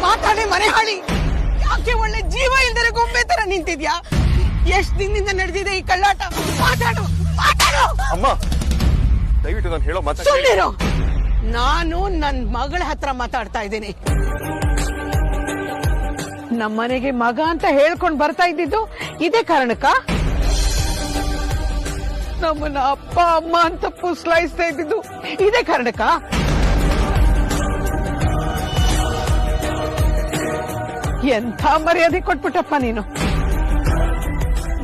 ಮಾತಾಡಿ ಮನೆ ಹಾಳಿ, ಯಾಕೆ ಒಳ್ಳೆ ಜೀವ ಇಲ್ದರೆ ಗೊಂಬೆ ತರ ನಿಂತಿದ್ಯಾ? ಎಷ್ಟ್ ದಿನದಿಂದ ನಡೆದಿದೆ ಈ ಕಳ್ಳಾಟ? ಮಾತಾಡು ಮಾತಾಡು. ಅಮ್ಮ ದಯವಿಟ್ಟು ನಾನು ಹೇಳೋ ಮಾತಾಡಿ. ಸುಳ್ಳಿರೋ, ನಾನು ನನ್ ಮಗಳ ಹತ್ರ ಮಾತಾಡ್ತಾ ಇದ್ದೀನಿ. ನಮ್ಮನೆಗೆ ಮಗ ಅಂತ ಹೇಳ್ಕೊಂಡ್ ಬರ್ತಾ ಇದ್ದಿದ್ದು ಇದೇ ಕಾರಣಕ್ಕ? ನಮ್ಮನ್ನ ಅಪ್ಪ ಅಮ್ಮ ಅಂತ ಪುಸ್ಲಾಯಿಸ್ತಾ ಇದ್ದಿದ್ದು ಇದೇ ಕಾರಣಕ್ಕ? ಎಂಥ ಮರ್ಯಾದೆ ಕೊಟ್ಬಿಟ್ಟಪ್ಪ ನೀನು.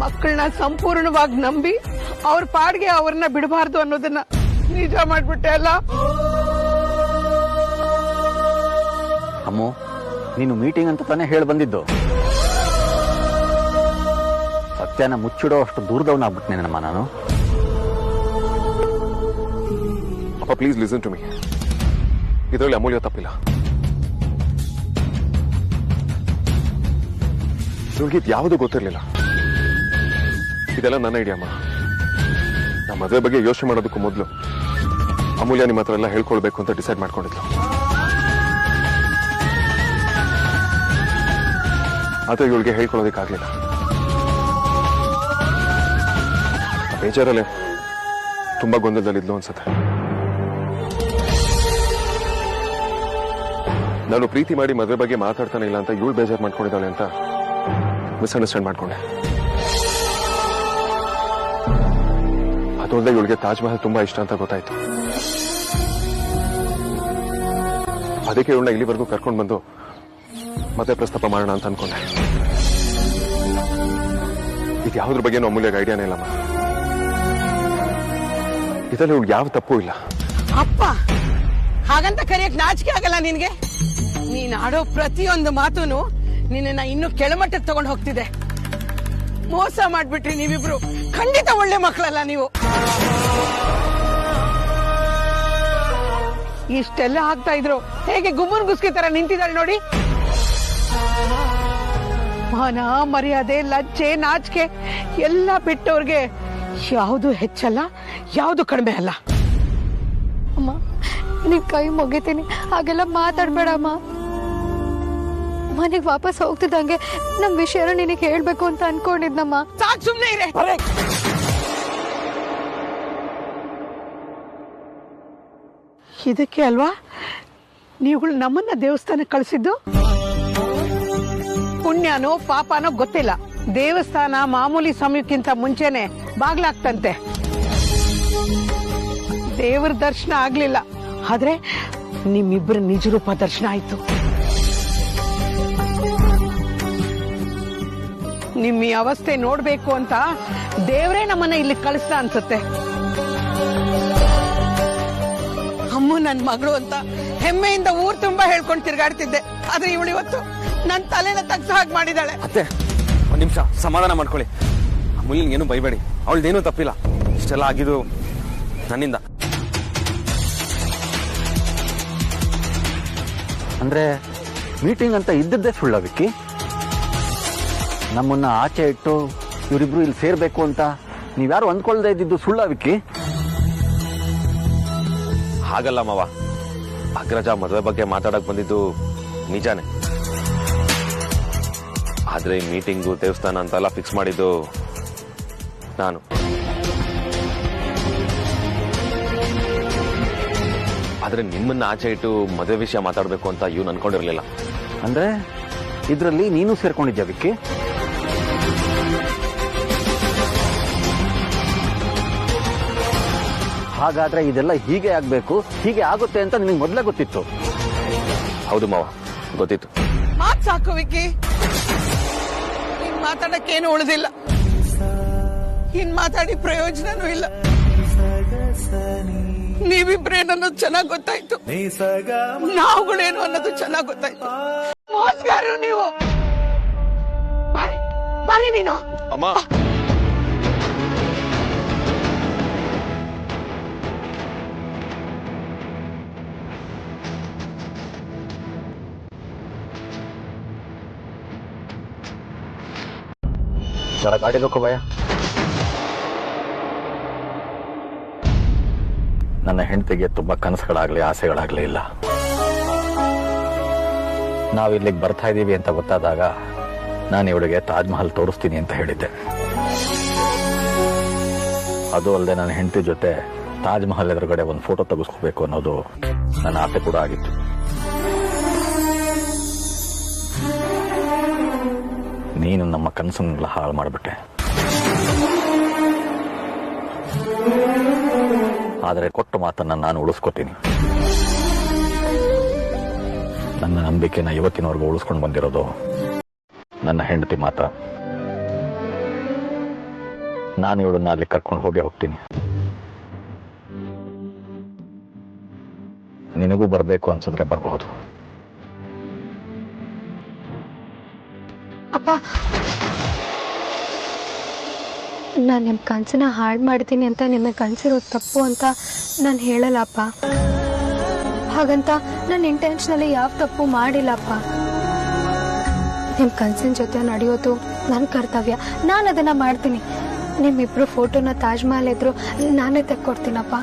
ಮಕ್ಕಳನ್ನ ಸಂಪೂರ್ಣವಾಗಿ ನಂಬಿ ಅವ್ರ ಪಾಡ್ಗೆ ಅವ್ರನ್ನ ಬಿಡಬಾರ್ದು ಅನ್ನೋದನ್ನ ನಿಜ ಮಾಡ್ಬಿಟ್ಟೆ ಅಲ್ಲ. ಅಮ್ಮು, ನೀನು ಮೀಟಿಂಗ್ ಅಂತ ತಾನೇ ಹೇಳಿ ಬಂದಿದ್ದು. ಸತ್ಯನ ಮುಚ್ಚಿಡೋ ಅಷ್ಟು ದೂರದವನಾಗ್ಬಿಟ್ನೇನಮ್ಮ ನಾನು. ಅಪ್ಪ ಪ್ಲೀಸ್ ಲಿಸನ್ ಟು ಮೀ. ಇದರಲ್ಲಿ ಅಮೂಲ್ಯ ತಪ್ಪಿಲ್ಲ. ಇವಳಿಗೆ ಯಾವುದು ಗೊತ್ತಿರಲಿಲ್ಲ. ಇದೆಲ್ಲ ನನ್ನ ಐಡಿಯಾ ಅಮ್ಮ. ನಮ್ಮ ಮದುವೆ ಬಗ್ಗೆ ಯೋಚನೆ ಮಾಡೋದಕ್ಕೂ ಮೊದಲು ಅಮೂಲ್ಯ ನಿಮ್ಮ ಹತ್ರ ಎಲ್ಲ ಹೇಳ್ಕೊಳ್ಬೇಕು ಅಂತ ಡಿಸೈಡ್ ಮಾಡ್ಕೊಂಡಿದ್ಲು. ಆದ್ರೆ ಇವಳಿಗೆ ಹೇಳ್ಕೊಳ್ಳೋದಕ್ಕಾಗ್ಲಿಲ್ಲ. ಬೇಜಾರಲ್ಲೇ ತುಂಬಾ ಗೊಂದಲದಲ್ಲಿದ್ಲು ಅನ್ಸುತ್ತೆ. ನಾನು ಪ್ರೀತಿ ಮಾಡಿ ಮದುವೆ ಬಗ್ಗೆ ಮಾತಾಡ್ತಾನೆ ಇಲ್ಲ ಅಂತ ಇವಳು ಬೇಜಾರು ಮಾಡ್ಕೊಂಡಿದ್ದಾಳೆ ಅಂತ ಮಿಸ್ಅಂಡರ್ಸ್ಟ್ಯಾಂಡ್ ಮಾಡ್ಕೊಂಡೆ. ಅದೊಂದೇ ಇವಳಿಗೆ ತಾಜ್ ಮಹಲ್ ತುಂಬಾ ಇಷ್ಟ ಅಂತ ಗೊತ್ತಾಯ್ತು. ಅದಕ್ಕೆ ಇವಳನ್ನ ಇಲ್ಲಿವರೆಗೂ ಕರ್ಕೊಂಡು ಬಂದು ಮತ್ತೆ ಪ್ರಸ್ತಾಪ ಮಾಡೋಣ ಅಂತ ಅನ್ಕೊಂಡೆ. ಇದು ಯಾವುದ್ರ ಬಗ್ಗೆನೂ ಅಮೂಲ್ಯಗೆ ಐಡಿಯಾನೇ ಇಲ್ಲಮ್ಮ. ಇದರಲ್ಲಿ ಇವಳು ಯಾವ ತಪ್ಪು ಇಲ್ಲ. ಅಪ್ಪ ಹಾಗಂತ ಕರೆಯಕ್ ನಾಚಿಕೆ ಆಗಲ್ಲ ನಿನ್ಗೆ? ನೀನ್ ಆಡೋ ಪ್ರತಿಯೊಂದು ಮಾತುನು ನಿನ್ನ ಇನ್ನು ಕೆಳಮಟ್ಟಕ್ಕೆ ತಗೊಂಡು ಹೋಗ್ತಿದೆ. ಮೋಸ ಮಾಡ್ಬಿಟ್ರಿ ನೀವಿಬ್ರು. ಖಂಡಿತ ಒಳ್ಳೆ ಮಕ್ಕಳಲ್ಲ ನೀವು. ಇಷ್ಟೆಲ್ಲ ಆಗ್ತಾ ಇದ್ರು ಹೇಗೆ ಗುಮ್ಮನ್ ಗುಸ್ಕಿ ತರ ನಿಂತಿದ್ದಾಳೆ ನೋಡಿ. ಮಾನ ಮರ್ಯಾದೆ ಲಜ್ಜೆ ನಾಚಿಕೆ ಎಲ್ಲ ಬಿಟ್ಟವ್ರಿಗೆ ಯಾವುದು ಹೆಚ್ಚಲ್ಲ, ಯಾವುದು ಕಡಿಮೆ ಅಲ್ಲ. ಅಮ್ಮ ನೀವ್ ಕೈ ಮುಗಿತೀನಿ, ಹಾಗೆಲ್ಲ ಮಾತಾಡ್ಬೇಡಮ್ಮ. ಮನೆಗ್ ವಾಪಸ್ ಹೋಗ್ತಿದ್ದಂಗೆ ನಮ್ ವಿಷಯನ ನಿನಗೆ ಹೇಳ್ಬೇಕು ಅಂತ ಅನ್ಕೊಂಡಿದ್ನಮ್ಮ. ಸಾಕ್ ಸುಮ್ನೆ ಇರೆ. ಇದಕ್ಕೆ ಅಲ್ವಾ ನೀವುಗಳು ನಮ್ಮನ್ನ ದೇವಸ್ಥಾನಕ್ಕೆ ಕಳಿಸಿದ್ದು? ಪುಣ್ಯನೋ ಪಾಪನೋ ಗೊತ್ತಿಲ್ಲ, ದೇವಸ್ಥಾನ ಮಾಮೂಲಿ ಸಮಯಕ್ಕಿಂತ ಮುಂಚೆನೆ ಬಾಗ್ಲಾಗ್ತಂತೆ. ದೇವರ ದರ್ಶನ ಆಗ್ಲಿಲ್ಲ, ಆದ್ರೆ ನಿಮ್ಮಿಬ್ಬರ ನಿಜರೂಪ ದರ್ಶನ ಆಯ್ತು. ನಿಮ್ಮ ಈ ಅವಸ್ಥೆ ನೋಡ್ಬೇಕು ಅಂತ ದೇವರೇ ನಮ್ಮನ್ನ ಇಲ್ಲಿ ಕಳಿಸ್ತಾ ಅನ್ಸುತ್ತೆ. ಅಮ್ಮ ನನ್ ಮಗಳು ಅಂತ ಹೆಮ್ಮೆಯಿಂದ ಊರ್ ತುಂಬಾ ಹೇಳ್ಕೊಂಡು ತಿರ್ಗಾಡ್ತಿದ್ದೆ, ಆದ್ರೆ ಇವಳು ಇವತ್ತು ನನ್ ತಲೆನ ತಗ್ಸ ಹಾಗೆ ಮಾಡಿದಾಳೆ. ಅತ್ತೆ ಒಂದ್ ನಿಮಿಷ ಸಮಾಧಾನ ಮಾಡ್ಕೊಳ್ಳಿ. ಅಮೂಲ್ಯನ್ ಏನು ಬೈಬೇಡಿ, ಅವಳದೇನೂ ತಪ್ಪಿಲ್ಲ. ಇಷ್ಟೆಲ್ಲ ಆಗಿದ್ದು ನನ್ನಿಂದ. ಅಂದ್ರೆ ಮೀಟಿಂಗ್ ಅಂತ ಇದ್ದದ್ದೇ ಸುಳ್ಳ ವಿಕ್ಕಿ? ನಮ್ಮನ್ನ ಆಚೆ ಇಟ್ಟು ಇವರಿಬ್ರು ಇಲ್ಲಿ ಸೇರ್ಬೇಕು ಅಂತ ನೀವ್ಯಾರು ಅಂದ್ಕೊಳ್ದೇ ಇದ್ದಿದ್ದು ಸುಳ್ಳ ವಿಕ್ಕಿ? ಹಾಗಲ್ಲ ಮಾವ, ಅಗ್ರಜ ಮದುವೆ ಬಗ್ಗೆ ಮಾತಾಡಕ್ ಬಂದಿದ್ದು ನಿಜಾನೇ. ಆದ್ರೆ ಈ ಮೀಟಿಂಗು ದೇವಸ್ಥಾನ ಅಂತೆಲ್ಲ ಫಿಕ್ಸ್ ಮಾಡಿದ್ದು ನಾನು. ಆದ್ರೆ ನಿಮ್ಮನ್ನ ಆಚೆ ಇಟ್ಟು ಮದುವೆ ವಿಷಯ ಮಾತಾಡ್ಬೇಕು ಅಂತ ಇವ್ನು ಅನ್ಕೊಂಡಿರ್ಲಿಲ್ಲ. ಅಂದ್ರೆ ಇದ್ರಲ್ಲಿ ನೀನು ಸೇರ್ಕೊಂಡಿದ್ಯಾ ವಿಕ್ಕಿ? ಹಾಗಾದ್ರೆ ಇದೆಲ್ಲ ಹೀಗೆ ಆಗ್ಬೇಕು, ಹೀಗೆ ಆಗುತ್ತೆ ಅಂತ ನಿನಗೆ ಮೊದಲೇ ಗೊತ್ತಿತ್ತು? ಹೌದು ಮಾವ, ಗೊತ್ತಿತ್ತು. ಮಾತ್ ಸಾಕು ವಿಕ್ಕಿ, ಇನ್ ಮಾತಾಡಕ್ಕೇನು ಉಳಿದಿಲ್ಲ. ಇನ್ ಮಾತಾಡಿ ಪ್ರಯೋಜನನೂ ಇಲ್ಲ. ನೀವಿಬ್ರೇನು ಅನ್ನೋದು ಚೆನ್ನಾಗ್ ಗೊತ್ತಾಯ್ತು, ನಾವುಗಳೇನು ಅನ್ನೋದು ಚೆನ್ನಾಗ್ ಗೊತ್ತಾಯ್ತು. ಮೋಸ್ಗಾರು ನೀವು. ಬಾರಿ ನೀನು. ಅಮ್ಮ जरा गाड़ी रोको भैया. ನನ್ನ ಹೆಂಡತಿಗೆ ತುಂಬ ಕನಸುಗಳಾಗಲಿ ಆಸೆಗಳಾಗಲಿ ಇಲ್ಲ. ನಾವು ಇಲ್ಲಿಗೆ ಬರ್ತಾ ಇದ್ದೀವಿ ಅಂತ ಗೊತ್ತಾದಾಗ ನಾನು ಇವಳಿಗೆ ತಾಜ್ ಮಹಲ್ ತೋರಿಸ್ತೀನಿ ಅಂತ ಹೇಳಿದ್ದೆ. ಅದು ಅಲ್ಲದೆ ನನ್ನ ಹೆಂಡತಿ ಜೊತೆ ತಾಜ್ ಮಹಲ್ ಎದುರುಗಡೆ ಒಂದು ಫೋಟೋ ತೆಗೆಸ್ಕೋಬೇಕು ಅನ್ನೋದು ನನ್ನ ಆಸೆ ಕೂಡ ಆಗಿತ್ತು. ನೀನು ನಮ್ಮ ಕನಸನ್ನೆಲ್ಲ ಹಾಳು ಮಾಡಿಬಿಟ್ಟೆ. ಆದರೆ ಕೊಟ್ಟ ಮಾತನ್ನ ನಾನು ಉಳಿಸ್ಕೊತೀನಿ. ನನ್ನ ನಂಬಿಕೆನ ಇವತ್ತಿನವರೆಗೂ ಉಳಿಸ್ಕೊಂಡು ಬಂದಿರೋದು ನನ್ನ ಹೆಂಡತಿ ಮಾತ. ನಾನು ಇವಳನ್ನ ಅಲ್ಲಿ ಕರ್ಕೊಂಡು ಹೋಗ್ತೀನಿ. ನಿನಗೂ ಬರಬೇಕು ಅನ್ಸಿದ್ರೆ ಬರಬಹುದು. ಅಪ್ಪ, ನಾನು ನಿಮ್ಮ ಕನಸನ್ನ ಹಾಳು ಮಾಡ್ತೀನಿ ಅಂತ ನಿಮಗೆ ಕನಸಿರೋದು ತಪ್ಪು ಅಂತ ನಾನು ಹೇಳಲ್ಲಪ್ಪ. ಹಾಗಂತ ನಾನು ಇಂಟೆನ್ಷನಲ್ಲಿ ಯಾವ ತಪ್ಪು ಮಾಡಿಲ್ಲಪ್ಪ. ನಿಮ್ಮ ಕನಸಿನ ಜೊತೆ ನಡೆಯೋದು ನನ್ನ ಕರ್ತವ್ಯ. ನಾನು ಅದನ್ನು ಮಾಡ್ತೀನಿ. ನಿಮ್ಮಿಬ್ರು ಫೋಟೋನ ತಾಜ್ ಮಹಲ್ ಎದುರು ನಾನೇ ತೆಕ್ಕೊಡ್ತೀನಪ್ಪ.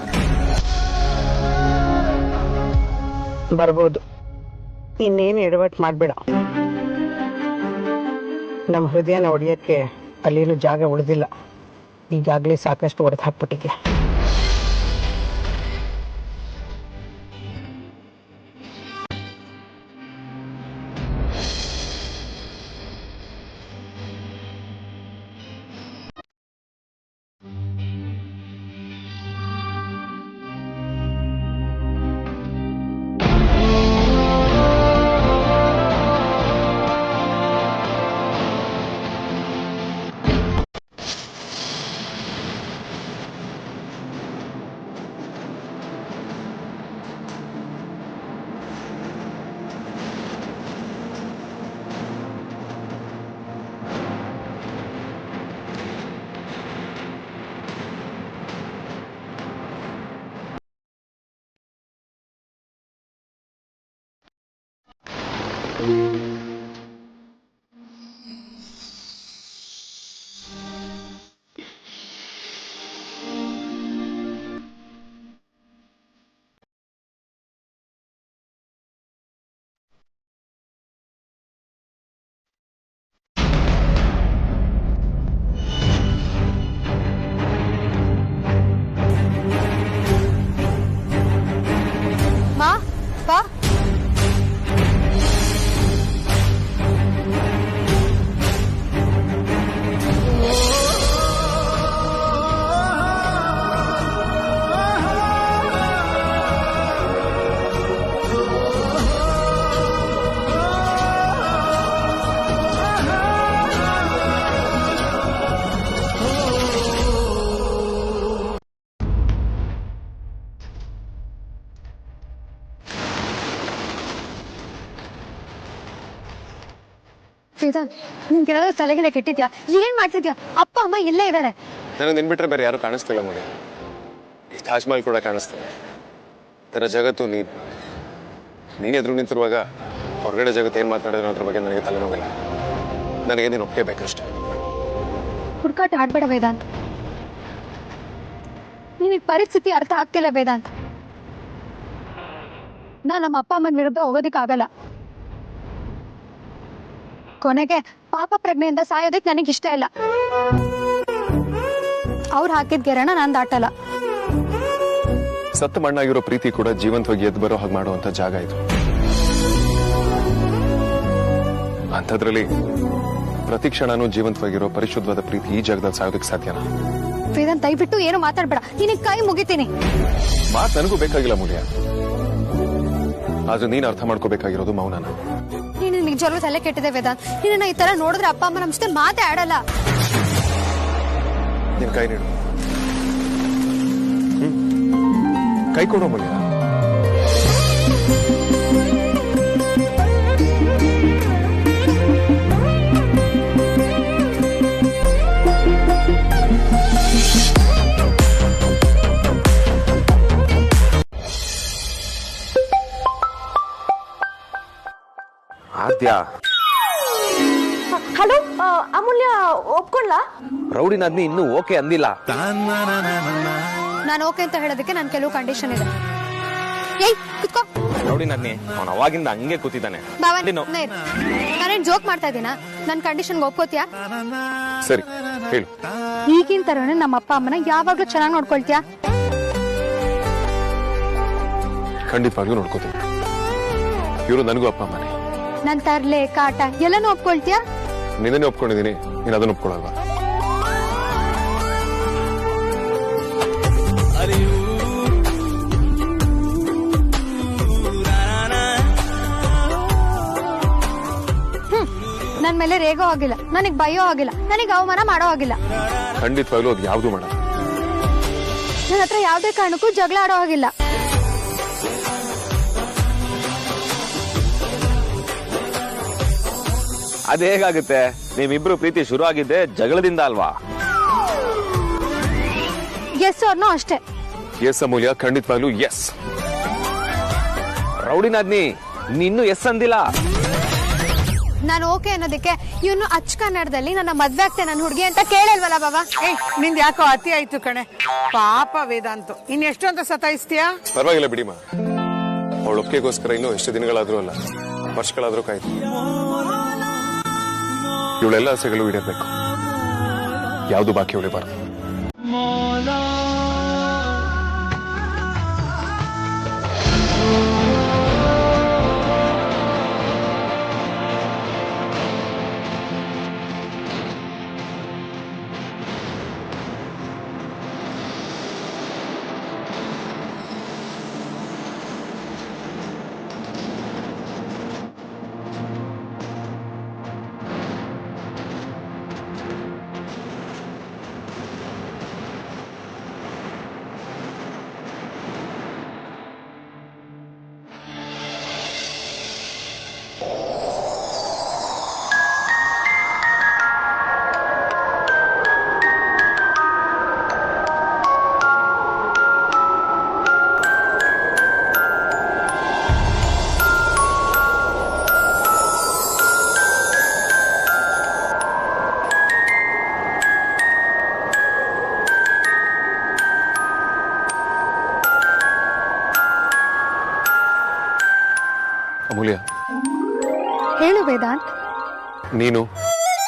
ಬರ್ಬೋದು. ಇನ್ನೇನು ಎಡವಟ್ಟು ಮಾಡಬೇಡ. ನಮ್ಮ ಹೃದಯನ ಒಡೆಯೋಕ್ಕೆ ಅಲ್ಲೇನು ಜಾಗ ಉಳಿದಿಲ್ಲ. ಈಗಾಗಲೇ ಸಾಕಷ್ಟು ಹೊಡೆದು ಹಾಕ್ಬಿಟ್ಟಿದ್ಯಾ. ಮಾ, ಬಾ. ವೇದಾಂತ್, ನಿನ್ಗೆಲ್ಲ ತಲೆಗೆಲ್ಲ ಕೆಟ್ಟಿದ್ಯಾ? ಏನ್ ಮಾಡ್ತಿದ್ಯಾ? ಅಪ್ಪ ಅಮ್ಮ ಇಲ್ಲೇ ಇದ್ದಾರೆ. ನನಗೆ ನಿನ್ಬಿಟ್ರೆ ಬೇರೆ ಯಾರು ಕಾಣಿಸ್ತಿಲ್ಲ ಮುಡಿ. ತಾಜ್ ಮಹಲ್ ಕೂಡ ಕಾಣಿಸ್ತಿಲ್ಲ. ತರ ಜಗತ್ತು ನೀನು ಎದುರು ನಿಂತಿರುವಾಗ ಹೊರಗಡೆ ಜಗತ್ತು ಏನು ಮಾತನಾಡಿದ್ರು ಅದ್ರ ಬಗ್ಗೆ ನನಗೆ ತಲೆನೋವಿಲ್ಲ. ನನಗೆ ನೀನು ಒಪ್ಕೋಬೇಕಷ್ಟೆ. ಹುಡುಕಾಟ ಆಡ್ಬೇಡ ವೇದಾಂತ್. ನಿನಗೆ ಪರಿಸ್ಥಿತಿ ಅರ್ಥ ಆಗ್ತಿಲ್ಲ ವೇದಾಂತ್. ನಾನು ನಮ್ಮ ಅಪ್ಪ ಅಮ್ಮನ ವಿರುದ್ಧ ಹೋಗೋದಿಕ್ಕಾಗಲ್ಲ. ಕೊನೆಗೆ ಪಾಪ ಪ್ರಜ್ಞೆಯಿಂದ ಸಾಯೋದಕ್ಕೆ ನನಗೆ ಇಷ್ಟ ಇಲ್ಲ. ಅವ್ರು ಹಾಕಿದ ಗೆರೆನ ನಾನು ದಾಟಲ್ಲ. ಸತ್ತು ಮಣ್ಣಾಗಿರೋ ಪ್ರೀತಿ ಕೂಡ ಜೀವಂತವಾಗಿ ಎದ್ದು ಬರೋ ಹಾಗೆ ಮಾಡುವಂತ ಜಾಗ ಇದು. ಅಂಥದ್ರಲ್ಲಿ ಪ್ರತಿ ಕ್ಷಣನೂ ಜೀವಂತವಾಗಿರೋ ಪರಿಶುದ್ಧವಾದ ಪ್ರೀತಿ ಈ ಜಾಗದಲ್ಲಿ ಸಾಯೋದಕ್ಕೆ ಸಾಧ್ಯನಾ? ವೇದಾಂತ್, ದಯವಿಟ್ಟು ಏನು ಮಾತಾಡ್ಬೇಡ. ನಿನಗೆ ಕೈ ಮುಗಿತೀನಿ. ಮಾತು ನನಗೂ ಬೇಕಾಗಿಲ್ಲ ಮುಡಿಯ. ಆದ್ರೆ ನೀನು ಅರ್ಥ ಮಾಡ್ಕೋಬೇಕಾಗಿರೋದು ಮೌನನ. ನೀನು ನಿಜವಾಗ್ಲೂ ತಲೆ ಕೆಟ್ಟಿದೆ ವೇದಾಂತ್. ನಿನ್ನ ಈ ತರ ನೋಡಿದ್ರೆ ಅಪ್ಪ ಅಮ್ಮ ನಮ್ಮ ಜೊತೆ ಮಾತೇ ಆಡಲ್ಲ. ನಿನ್ ಕೈ ನೀಡು. ಕೈ ಕೊಡೋ ಮುಡಿಯ. ಆದ್ಯಾ, ಹಲೋ ಅಮೂಲ್ಯ, ಒಪ್ಕೊಳ್ಳ? ರೌಡಿನಾದ್ನಿ ಇನ್ನೂ ಓಕೆ ಅಂದಿಲ್ಲ. ನಾನು ಓಕೆ ಅಂತ ಹೇಳೋದಕ್ಕೆ ನಾನು ಕೆಲವು ಕಂಡೀಷನ್ ಇದೆ. ಏಯ್ ಕುತ್ಕೋ. ನೋಡಿ ನಾದ್ನಿ ಅವನು ಅವಾಗಿಂದ ಹಂಗೆ ಕೂತಿದ್ದಾನೆ. ನಾನೇನ್ ಜೋಕ್ ಮಾಡ್ತಾ ಇದ್ದೀನಾ? ನನ್ ಕಂಡೀಷನ್ಗೆ ಒಪ್ಕೋತಿಯಾ? ಸರಿ ಹೇಳು. ಈಗಿನ ತರನೇ ನಮ್ಮ ಅಪ್ಪ ಅಮ್ಮನ ಯಾವಾಗ್ಲೂ ಚೆನ್ನಾಗಿ ನೋಡ್ಕೊಳ್ತೀಯಾ? ಖಂಡಿತವಾಗ್ಲೂ ನೋಡ್ಕೋತೀನಿ. ಇವರು ನನಗೂ ಅಪ್ಪ ಅಮ್ಮನೇ. ನನ್ ತರ್ಲೆ ಕಾಟ ಎಲ್ಲಾನು ಒಪ್ಕೊಳ್ತೀಯಾ? ನಿನ್ನೆ ಒಪ್ಕೊಂಡಿದ್ದೀನಿ, ನೀನು ಅದನ್ನ ಒಪ್ಕೊಳ್ಳಲ್ವಾ? ನನ್ ಮೇಲೆ ರೇಗೋ ಆಗಿಲ್ಲ, ನನಗ್ ಭಯೋ ಆಗಿಲ್ಲ, ನನಗ್ ಅವಮಾನ ಮಾಡೋ ಆಗಿಲ್ಲ. ಖಂಡಿತವಾಗ್ಲೂ ಅದು ಯಾವ್ದು ಮಾಡಲ್ಲ. ನನ್ನ ಹತ್ರ ಯಾವ್ದೇ ಕಾರಣಕ್ಕೂ ಜಗಳ ಆಡೋ ಆಗಿಲ್ಲ. ಅದ್ ಹೇಗಾಗುತ್ತೆ? ನೀವಿಬ್ರು ಪ್ರೀತಿ ಶುರು ಆಗಿದ್ದೆ ಜಗಳದಿಂದ ಅಲ್ವಾ? ಎಸ್ ಅವ್ರನ್ನೂ ಅಷ್ಟೇ. ಎಸ್ ಅಮೂಲ್ಯ, ಖಂಡಿತವಾಗ್ಲೂ ಎಸ್. ರೌಡಿ ನಾದ್ನಿ ನೀನು ಎಸ್ ಅಂದಿಲ್ಲ. ನಾನು ಓಕೆ ಅನ್ನೋದಕ್ಕೆ ಇವನು ಅಚ್ಚ ಕನ್ನಡದಲ್ಲಿ ನನ್ನ ಮದ್ವೆ ಆಗ್ತೇನೆ ನನ್ನ ಹುಡುಗಿ ಅಂತ ಕೇಳಿಲ್ವಲ್ಲ ಬಾಬಾ? ನಿಂದ ಯಾಕೋ ಅತಿ ಆಯ್ತು ಕಣೆ. ಪಾಪ ವೇದಾಂತು, ಇನ್ನೆಷ್ಟು ಅಂತ ಸತಾಯಿಸ್ತೀಯಾ? ಪರವಾಗಿಲ್ಲ ಬಿಡಿಮಾ, ಅವಳ ಒಪ್ಪಿಗೆಗೋಸ್ಕರ ಇನ್ನೂ ಎಷ್ಟು ದಿನಗಳಾದ್ರೂ ಅಲ್ಲ, ವರ್ಷಗಳಾದ್ರೂ ಕಾಯ್ತು. ಇವಳೆಲ್ಲ ಆಸೆಗಳು ಈಡೇರ್ಬೇಕು, ಯಾವುದು ಬಾಕಿ ಉಳಿಬಾರ್ದು. ಅಮೂಲ್ಯ, ಹೇಳು ವೇದಾಂತ್. ನೀನು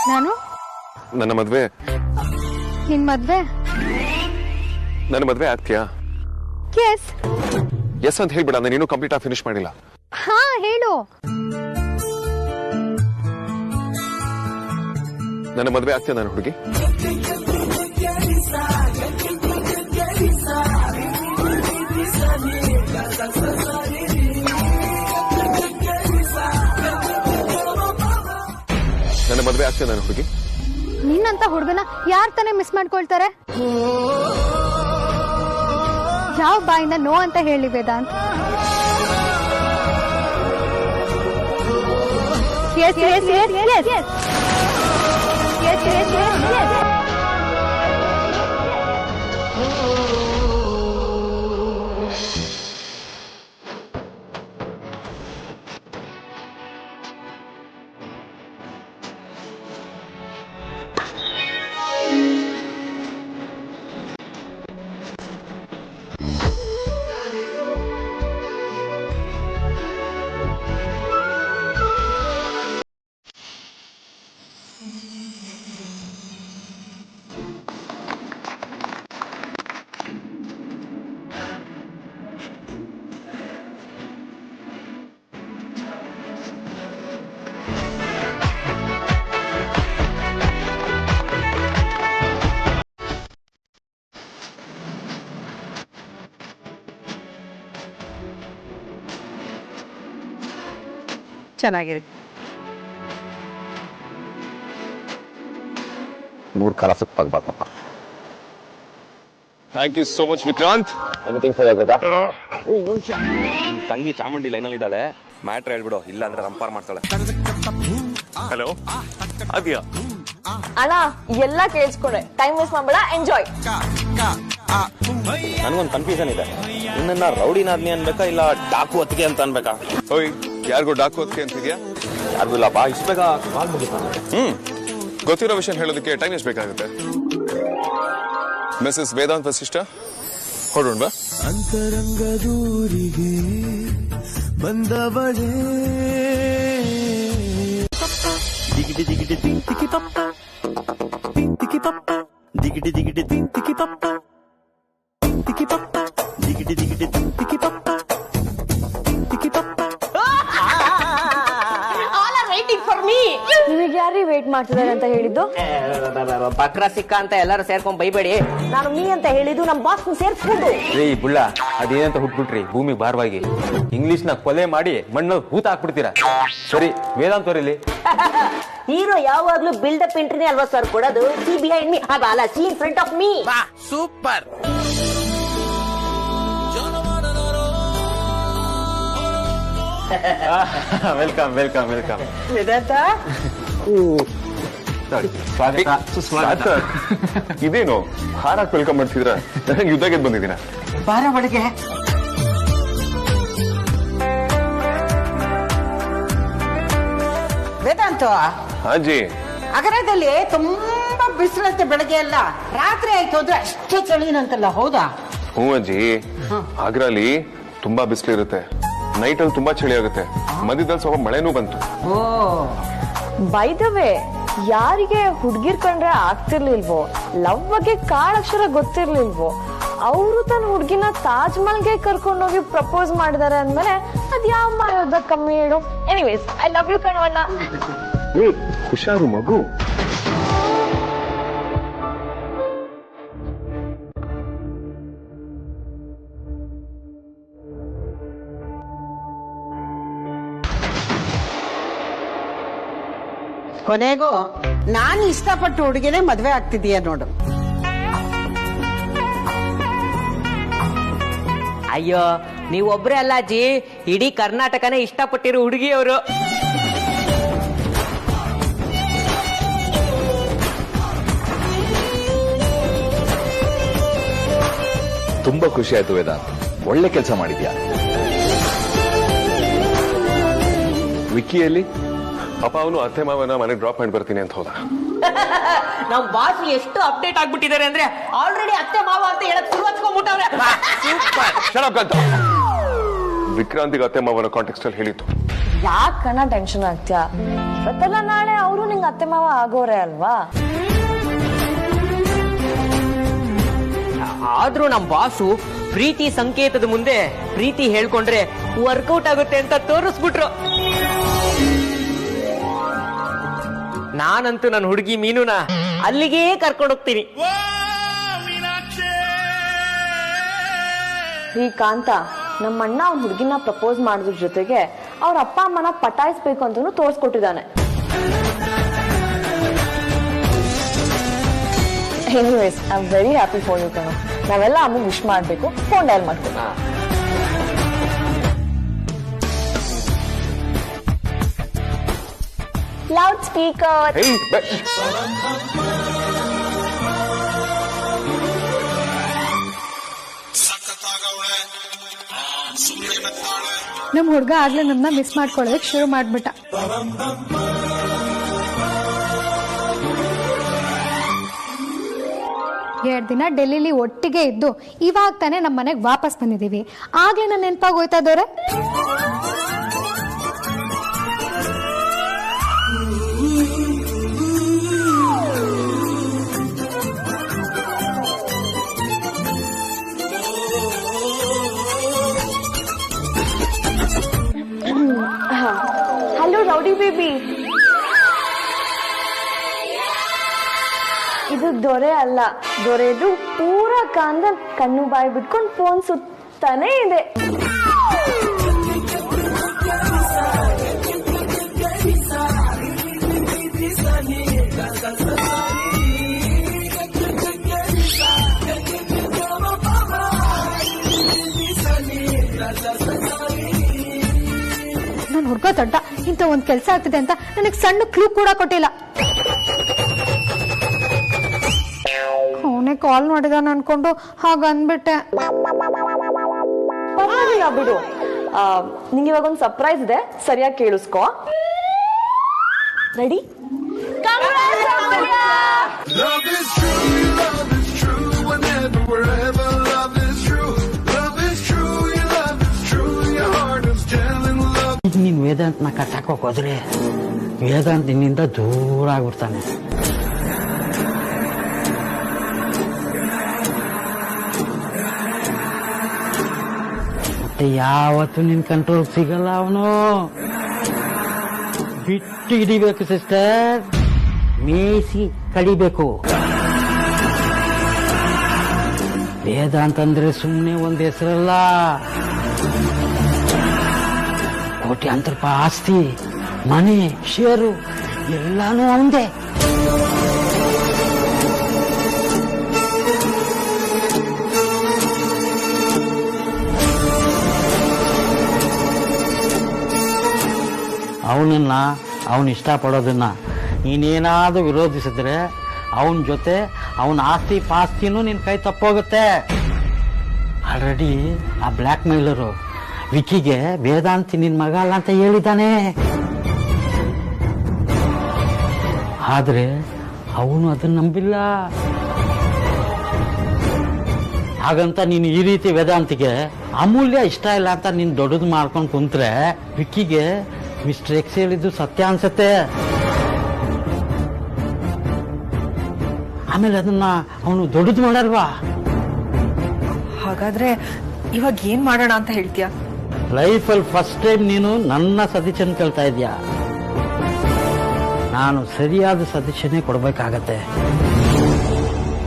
ನಾನು ನನ್ನ ಮದ್ವೆ ನಿನ್ ಮದ್ವೆ ನನ್ನ ಮದ್ವೆ ಆಗ್ತೀಯಾ? ಎಸ್ ಎಸ್ ಅಂತ ಹೇಳ್ಬಿಡ, ನಾನು ಇನ್ನೂ ಕಂಪ್ಲೀಟ್ ಆಗಿ ಫಿನಿಶ್ ಮಾಡಿಲ್ಲ. ಹಾ ಹೇಳು. ನನ್ನ ಮದ್ವೆ ಆಗ್ತೀಯ ನನ್ನ ಹುಡುಗಿ? ನನ್ನ ಮದ್ವೆ ಆಗ್ತೀಯ ನನ್ನ ಹುಡುಗಿ? ನಿನ್ನಂತ ಹುಡುಗನ ಯಾರ್ ತಾನೇ ಮಿಸ್ ಮಾಡ್ಕೊಳ್ತಾರೆ? ಯಾವ ಬಾಯಿಂದ ನೋ ಅಂತ ಹೇಳಿ Vedant? Yes, yes, yes, yes, yes. Yes, yes, yes, yes. ಚೆನ್ನಾಗಿರಿ. ಮೂರು ಕಾಲ ಸುಪ್ಪಾಗ್ಬಾರ್ದಪ್ಪ. Thank you so much Vikrant. ತಂಗಿ ಚಾಮುಂಡಿ ಲೈನಲ್ಲಿ ಇದ್ದಾಳೆ, ಮ್ಯಾಟ್ರ್ ಹೇಳ್ಬಿಡು, ಇಲ್ಲ ಅಂದ್ರೆ ರಂಪಾರ್ ಮಾಡ್ತಾಳೆ. ಹಲೋ ಅದ್ಯಾ? ಅಣ್ಣ ಎಲ್ಲ ಕೇಳಿಸ್ಕೊಂಡೆ, ಟೈಮ್ ವೇಸ್ಟ್ ಮಾಡ್ಬೇಡ, ಎಂಜಾಯ್. ನನ್ಗೊಂದು ಕನ್ಫ್ಯೂಷನ್ ಇದೆ, ನಿನ್ನ ರೌಡಿ ನಾದ್ನಿ ಅನ್ಬೇಕಾ ಇಲ್ಲ ಡಾಕು ಹೊತ್ತಿಗೆ ಅಂತ ಅನ್ಬೇಕಾ? ಓಯ್, ಯಾರಿಗೂ ಡಾಕು ಹೊತ್ತಿಗೆ ಅಂತಿದ್ಯಾ? ಯಾರಿಗೂ ಇಲ್ಲಪ್ಪ, ಇಷ್ಟು ಬೇಗ ಕಾಲ್ ಮುಗಿಸ್ತಾನೆ. ಗೊತ್ತಿರೋ ವಿಷಯ ಹೇಳೋದಕ್ಕೆ ಟೈಮ್ ಎಷ್ಟು ಬೇಕಾಗುತ್ತೆ? ಮಿಸಸ್ ವೇದಾಂತ್ ವಸಿಷ್ಠ, ಹೊರಡೋಣ ಬಾ. ಅಂತರಂಗದೂರಿಗೆ ಬಂದವಳೇ ದಿಗಿಡಿ ದಿಗಿಡಿ ತಿಂತಿಕಿ ಪಪ್ಪ ತಿಂತಿಕಿ ಪಪ್ಪ ದಿಗಿಡಿ ದಿಗಿಡಿ ತಿಂತಿಕಿ ಪಪ್ಪ ತಿಂತಿಕಿ ಪಪ್ಪ ದಿಗಿಡಿ ದಿಗಿಡಿ ತಿಂತಿಕಿ ಪಪ್ಪ ತಿಂತಿಕಿ ಪಪ್ಪ. ನಿಮಗೆ ಯಾರೀ ವೇಟ್ ಮಾಡ್ತಿದ್ದಾರೆ ಅಂತ ಹೇಳಿದ್ದು? ಬಕ್ರ ಸಿಕ್ಕ ಅಂತ ಎಲ್ಲರೂ ಸೇರ್ಕೊಂಡ್ ಬೈಬೇಡಿ. ನಾನು ನೀ ಅಂತ ಹೇಳಿದ್ದು ನಮ್ಮ ಬಾಸ್ ಸೇರ್ಸ್ಕೊಂಡು. ರೀ ಬುಳ್ಳ ಅದೇನಂತ ಹುಟ್ಬಿಟ್ರಿ ಭೂಮಿ ಭಾರವಾಗಿ ಇಂಗ್ಲಿಷ್ ನ ಕೊಲೆ ಮಾಡಿ ಮಣ್ಣಲ್ಲಿ ಹೂತ ಹಾಕ್ಬಿಡ್ತೀರಾ. ಸರಿ ವೇದಾಂತ್ ಅವರಲ್ಲಿ ಹೀರೋ ಯಾವಾಗ್ಲೂ ಬಿಲ್ಡಪ್ ಎಂಟ್ರಿನೇ ಅಲ್ವಾ ಸರ್ ಕೊಡೋದು? ಸಿ ಬಿಹೈಂಡ್ ಮೀ ಅಲ್ಲ, see in front of me. Super. Welcome welcome welcome. Vedanta ಸ್ವಾಗತ. ಇದೇನು ಹಾರಾಕ್ ವೆಲ್ಕಮ್ ಮಾಡ್ತಿದ್ರ? ನನಗೆ ಯುದ್ಧಕ್ಕೆ ಬಂದಿದ್ದೀನ. ಬಾರ ಒಳಗೆ. ವೇದಾಂತ, ಹಾಜಿ ಅಗರದಲ್ಲಿ ತುಂಬಾ ಬಿಸಿಲಂತೆ ಬೆಳಗ್ಗೆ ಎಲ್ಲ, ರಾತ್ರಿ ಆಯ್ತು ಅಂದ್ರೆ ಅಷ್ಟೇ ಚಳಿನಂತಲ್ಲ, ಹೌದಾ? ಹ್ಞೂ ಅಜ್ಜಿ, ಆಗ್ರಾಲಿ ತುಂಬಾ ಬಿಸಿಲಿರುತ್ತೆ, ನೈಟ್ ಅಲ್ಲಿ ತುಂಬಾ ಚಳಿ ಆಗುತ್ತೆ, ಮಧ್ಯದಲ್ಲಿ ಸ್ವಲ್ಪ ಮಳೆನೂ ಬಂತು. ಬೈ ದ ವೇ, ಯಾರಿಗೆ ಹುಡ್ಗಿರ್ ಕಂಡ್ರೆ ಆಗ್ತಿರ್ಲಿಲ್ವೋ, ಲವ್ ಬಗ್ಗೆ ಕಾಳಕ್ಷರ ಗೊತ್ತಿರ್ಲಿಲ್ವೋ, ಅವರು ತನ್ನ ಹುಡ್ಗಿನ ತಾಜ್ ಮಹಲ್ಗೆ ಕರ್ಕೊಂಡೋಗಿ ಪ್ರಪೋಸ್ ಮಾಡಿದಾರೆ ಅಂದ್ಮೇಲೆ ಅದ್ ಯಾವ ಮಾಡೋದ ಕಮ್ಮಿ ಹೇಳು. ಎನಿವೇಸ್, ಐ ಲವ್ ಯು ಕಣವಣ್ಣ. ಹುಷಾರು ಮಗು. ಕೊನೆಗೂ ನಾನು ಇಷ್ಟಪಟ್ಟು ಹುಡುಗಿನೇ ಮದ್ವೆ ಆಗ್ತಿದೀಯ ನೋಡು. ಅಯ್ಯೋ, ನೀವೊಬ್ರೇ ಅಲ್ಲ ಅಜ್ಜಿ, ಇಡೀ ಕರ್ನಾಟಕನೇ ಇಷ್ಟಪಟ್ಟಿರೋ ಹುಡುಗಿಯವರು. ತುಂಬಾ ಖುಷಿ ಆಯ್ತು ವೇದಾಂತ್, ಒಳ್ಳೆ ಕೆಲಸ ಮಾಡಿದ್ಯಾ. ವಿಕ್ಕಿಯಲ್ಲಿ ಪಾಪ ಅವನು ಅತ್ತೆ ಮಾವನ ಮನೆ ಡ್ರಾಪ್ ಮಾಡಿ ಬರ್ತೀನಿ ಅಂತ ಹೋದ. ನಮ್ ಬಾಸ್ ಎಷ್ಟು ಅಪ್ಡೇಟ್ ಆಗ್ಬಿಟ್ಟಿದ್ದಾರೆ ಅಂದ್ರೆ ಆಲ್ರೆಡಿ ಅತ್ತೆ ಮಾವ ಅಂತ ಹೇಳಕ್ ಶುರು ಹಚ್ಕೊಂಡ್ಬಿಟ್ಟವ್ರೆ. ವಿಕ್ರಾಂತಿಗೆ ಅತ್ತೆ ಮಾವನ ಕಾಂಟೆಕ್ಸ್ಟ್ ಅಲ್ಲಿ ಹೇಳಿತ್ತು. ಯಾಕಣ್ಣ ಟೆನ್ಷನ್ ಆಗ್ತ್ಯಾ? ಇವತ್ತೆಲ್ಲ ನಾಳೆ ಅವರು ನಿಂಗೆ ಅತ್ತೆ ಮಾವ ಆಗೋರೆ ಅಲ್ವಾ? ಆದ್ರೂ ನಮ್ ಬಾಸು ಪ್ರೀತಿ ಸಂಕೇತದ ಮುಂದೆ ಪ್ರೀತಿ ಹೇಳ್ಕೊಂಡ್ರೆ ವರ್ಕೌಟ್ ಆಗುತ್ತೆ ಅಂತ ತೋರಿಸ್ಬಿಟ್ರು. ನಾನಂತೂ ನನ್ನ ಹುಡುಗಿ ಮೀನುನ ಅಲ್ಲಿಗೆ ಕರ್ಕೊಂಡು ಹೋಗ್ತೀನಿ. ಈ ಕಾಂತ, ನಮ್ಮ ಅಣ್ಣ ಅವ್ನ ಹುಡುಗಿನ ಪ್ರಪೋಸ್ ಮಾಡೋದ್ರ ಜೊತೆಗೆ ಅವ್ರ ಅಪ್ಪ ಅಮ್ಮನ ಪಟಾಯಿಸ್ಬೇಕು ಅಂತನೂ ತೋರ್ಸ್ಕೊಟ್ಟಿದ್ದಾನೆ. Anyways, I am very happy for you ಕಣೋ. ನಾವೆಲ್ಲ ಅಮ್ಮ ವಿಶ್ ಮಾಡ್ಬೇಕು. ಫೋನ್ ಡಯಲ್ ಮಾಡ್ತೀನಿ. Loud speaker. ನಮ್ ಹುಡ್ಗ ಆಗ್ಲೇ ನಮ್ಮನ್ನ ಮಿಸ್ ಮಾಡ್ಕೊಳ್ಳೋದಕ್ಕೆ ಶುರು ಮಾಡ್ಬಿಟ್ಟ. ಎರಡ್ ದಿನ ಡೆಲ್ಲಿಲಿ ಒಟ್ಟಿಗೆ ಇದ್ದು ಇವಾಗ ತಾನೇ ನಮ್ಮ ಮನೆಗೆ ವಾಪಸ್ ಬಂದಿದೀವಿ. ಆಗ್ಲೇ ನಾನು ನೆನಪಾಗೋಯ್ತಾ ದೊರೆ? ಹಲೋ ರೌಡಿ ಬೇಬಿ, ಇದು ದೊರೆ ಅಲ್ಲ. ದೊರೆದು ಪೂರ ಕಾಂದ ಕಣ್ಣು ಬಾಯಿ ಬಿಟ್ಕೊಂಡು ಫೋನ್ ಸುತ್ತಾನೆ ಇದೆ. ನನ್ ಹುಡ್ಗ ದೊಡ್ಡ ಇಂತ ಒಂದ್ ಕೆಲ್ಸ ಆಗ್ತಿದೆ ಅಂತ ನನಗ್ ಸಣ್ಣ ಕ್ಲೂ ಕೂಡ ಕೊಟ್ಟಿಲ್ಲ. ಅವನೇ ಕಾಲ್ ಮಾಡಿದಾನ ಅನ್ಕೊಂಡು ಹಾಗ ಅಂದ್ಬಿಟ್ಟೆ. ಪರವಾಗಿಲ್ಲ ಬಿಡು. ನಿಂಗೆ ಇವಾಗ ಒಂದು ಸರ್ಪ್ರೈಸ್ ಇದೆ, ಸರಿಯಾಗಿ ಕೇಳಿಸ್ಕೋ. Ready? Love is true, whenever, wherever, love is true. ನೀನ್ ವೇದಾಂತನ ಕಟ್ಟಾಕೋಕ್ ಹೋದ್ರೆ ವೇದಾಂತ ನಿನ್ನಿಂದ ದೂರ ಆಗ್ಬಿಡ್ತಾನೆ. ಮತ್ತೆ ಯಾವತ್ತು ನಿನ್ ಕಂಟ್ರೋಲ್ ಸಿಗಲ್ಲ. ಅವನು ಬಿಟ್ಟು ಹಿಡಿಬೇಕು ಸಿಸ್ಟರ್, ಮೇಯಿಸಿ ಕಡಿಬೇಕು. ವೇದಾಂತ ಅಂದ್ರೆ ಸುಮ್ಮನೆ ಒಂದ್ ಹೆಸರಲ್ಲ, ಕೋಟ್ಯಾಂತರ ರೂಪಾಯಿ ಆಸ್ತಿ, ಮನೆ, ಷೇರು ಎಲ್ಲಾನು ಅವಂದೇ. ಅವನನ್ನ ಅವನು ಇಷ್ಟಪಡೋದನ್ನ ನೀನೇನಾದ್ರೂ ವಿರೋಧಿಸಿದ್ರೆ ಅವನ ಜೊತೆ ಅವನ ಆಸ್ತಿ ಪಾಸ್ತಿನೂ ನಿನ್ ಕೈ ತಪ್ಪೋಗುತ್ತೆ. ಆಲ್ರೆಡಿ ಆ ಬ್ಲ್ಯಾಕ್ ಮೇಲರು ವಿಕಿಗೆ ವೇದಾಂತಿ ನಿನ್ ಮಗ ಅಲ್ಲ ಅಂತ ಹೇಳಿದ್ದಾನೆ. ಆದ್ರೆ ಅವನು ಅದನ್ನ ನಂಬಿಲ್ಲ. ಹಾಗಂತ ನೀನು ಈ ರೀತಿ ವೇದಾಂತಿಗೆ ಅಮೂಲ್ಯ ಇಷ್ಟ ಇಲ್ಲ ಅಂತ ನೀನ್ ದೊಡ್ಡದು ಮಾಡ್ಕೊಂಡು ಕುಂತ್ರೆ ವಿಕಿಗೆ ಮಿಸ್ಟರ್ ಎಕ್ಸ್ ಹೇಳಿದ್ದು ಸತ್ಯ ಅನ್ಸತ್ತೆ. ಆಮೇಲೆ ಅದನ್ನ ಅವನು ದೊಡ್ಡದು ಮಾಡಲ್ವಾ? ಹಾಗಾದ್ರೆ ಇವಾಗ ಏನ್ ಮಾಡೋಣ ಅಂತ ಹೇಳ್ತೀಯ? ಲೈಫಲ್ಲಿ ಫಸ್ಟ್ ಟೈಮ್ ನೀನು ನನ್ನ ಸಜೆಷನ್ ಕೇಳ್ತಾ ಇದೀಯಾ. ನಾನು ಸರಿಯಾದ ಸಜೆಷನ್ನೇ ಕೊಡ್ಬೇಕಾಗತ್ತೆ.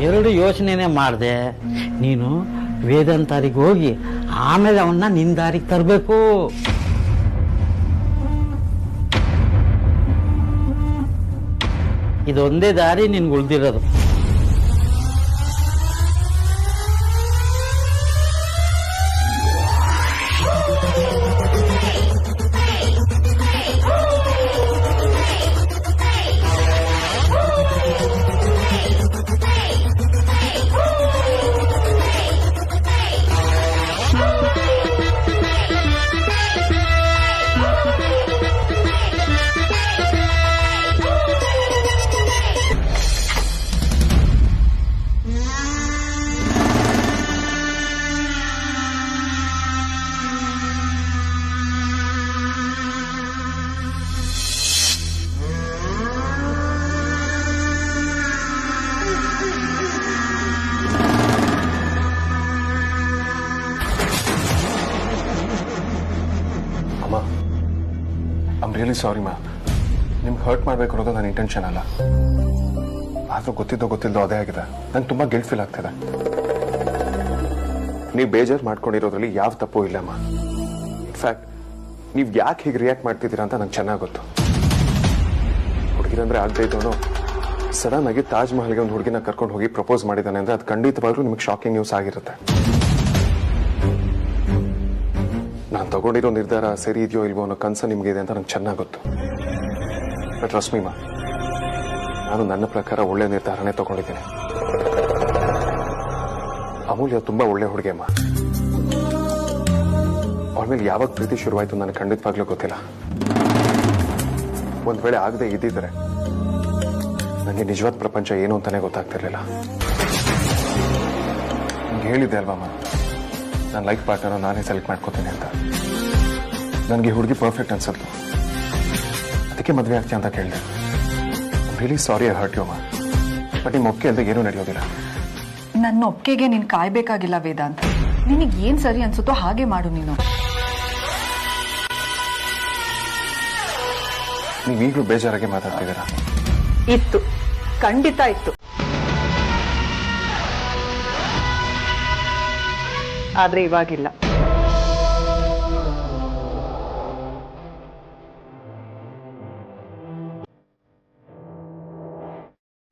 ಎರಡು ಯೋಚನೆನೇ ಮಾಡಿದೆ. ನೀನು ವೇದಾಂತರಿಗೆ ಹೋಗಿ ಆಮೇಲೆ ಅವನ್ನ ನಿನ್ ದಾರಿಗೆ ತರಬೇಕು. ಇದೊಂದೇ ದಾರಿ ನಿನ್ಗೆ ಉಳ್ದಿರೋದು. ರಿಯಲಿ ಸಾರಿ ಮಾ, ನಿಮ್ಗೆ ಹರ್ಟ್ ಮಾಡ್ಬೇಕು ಅನ್ನೋದು ನನ್ನ ಇಂಟೆನ್ಷನ್ ಅಲ್ಲ. ಆದ್ರೂ ಗೊತ್ತಿದ್ದೋ ಗೊತ್ತಿಲ್ಲದೋ ಅದೇ ಆಗಿದೆ. ನಂಗೆ ತುಂಬಾ ಗಿಲ್ಟ್ ಫೀಲ್ ಆಗ್ತಿದೆ. ನೀವು ಬೇಜಾರು ಮಾಡ್ಕೊಂಡಿರೋದ್ರಲ್ಲಿ ಯಾವ ತಪ್ಪು ಇಲ್ಲಮ್ಮ. ಇನ್ಫ್ಯಾಕ್ಟ್ ನೀವು ಯಾಕೆ ಹೀಗೆ ರಿಯಾಕ್ಟ್ ಮಾಡ್ತಿದ್ದೀರಾ ಅಂತ ನಂಗೆ ಚೆನ್ನಾಗಿ ಗೊತ್ತು. ಹುಡುಗಿರಂದ್ರೆ ಆಗದೆ ಇದ್ದವನು ಸಡನ್ ಆಗಿ ತಾಜ್ ಮಹಲ್ಗೆ ಒಂದು ಹುಡುಗಿನ ಕರ್ಕೊಂಡು ಹೋಗಿ ಪ್ರಪೋಸ್ ಮಾಡಿದ್ದಾನೆ ಅಂದ್ರೆ ಅದು ಖಂಡಿತವಾಗ್ಲೂ ನಿಮಗೆ ಶಾಕಿಂಗ್ ನ್ಯೂಸ್ ಆಗಿರುತ್ತೆ. ನಾನು ತಗೊಂಡಿರೋ ನಿರ್ಧಾರ ಸರಿ ಇದೆಯೋ ಇಲ್ವೋ ಅನ್ನೋ ಕನಸು ನಿಮ್ಗೆ ಇದೆ ಅಂತ ನಂಗೆ ಚೆನ್ನಾಗಿ ಗೊತ್ತು. ಬಟ್ ರಶ್ಮಿಮಾ, ನಾನು ನನ್ನ ಪ್ರಕಾರ ಒಳ್ಳೆ ನಿರ್ಧಾರನೇ ತಗೊಂಡಿದ್ದೀನಿ. ಅಮೂಲ್ಯ ತುಂಬಾ ಒಳ್ಳೆ ಹುಡುಗಿ ಅಮ್ಮ. ಅವಳ ಮೇಲೆ ಯಾವಾಗ ಪ್ರೀತಿ ಶುರುವಾಯ್ತು ನನಗೆ ಖಂಡಿತವಾಗ್ಲೂ ಗೊತ್ತಿಲ್ಲ. ಒಂದ್ ವೇಳೆ ಆಗದೆ ಇದ್ದಿದ್ರೆ ನನಗೆ ನಿಜವಾದ ಪ್ರಪಂಚ ಏನು ಅಂತಾನೆ ಗೊತ್ತಾಗ್ತಿರ್ಲಿಲ್ಲ. ನಿಮ್ಗೆ ಹೇಳಿದ್ದೆ ಅಲ್ವಮ್ಮ, ನನ್ನ ಲೈಫ್ ಪಾರ್ಟ್ನರ್ ನಾನೇ ಸೆಲೆಕ್ಟ್ ಮಾಡ್ಕೋತೀನಿ ಅಂತ. ನನಗೆ ಹುಡುಗಿ ಪರ್ಫೆಕ್ಟ್ ಅನ್ಸಲ್ತು, ಅದಕ್ಕೆ ಮದುವೆ ಆಗ್ತೀಯ ಅಂತ ಕೇಳಿದೆ. Really sorry I hurt you ಅಮ್ಮ. ಬಟ್ ನಿಮ್ಮ ಒಪ್ಪಿಗೆ ಅಲ್ಲದೆ ಏನೂ ನಡೆಯೋದಿಲ್ಲ. ನನ್ನ ಒಪ್ಪಿಗೆಗೆ ನೀನ್ ಕಾಯ್ಬೇಕಾಗಿಲ್ಲ ವೇದಾಂತ್. ನಿನಗೆ ಏನ್ ಸರಿ ಅನ್ಸುತ್ತೋ ಹಾಗೆ ಮಾಡು. ನೀನು ನೀವೀಗಲೂ ಬೇಜಾರಾಗಿ ಮಾತಾಡ್ತಿದ್ದೀರಾ? ಇತ್ತು, ಖಂಡಿತ ಇತ್ತು. ಆದ್ರೆ ಇವಾಗಿಲ್ಲ.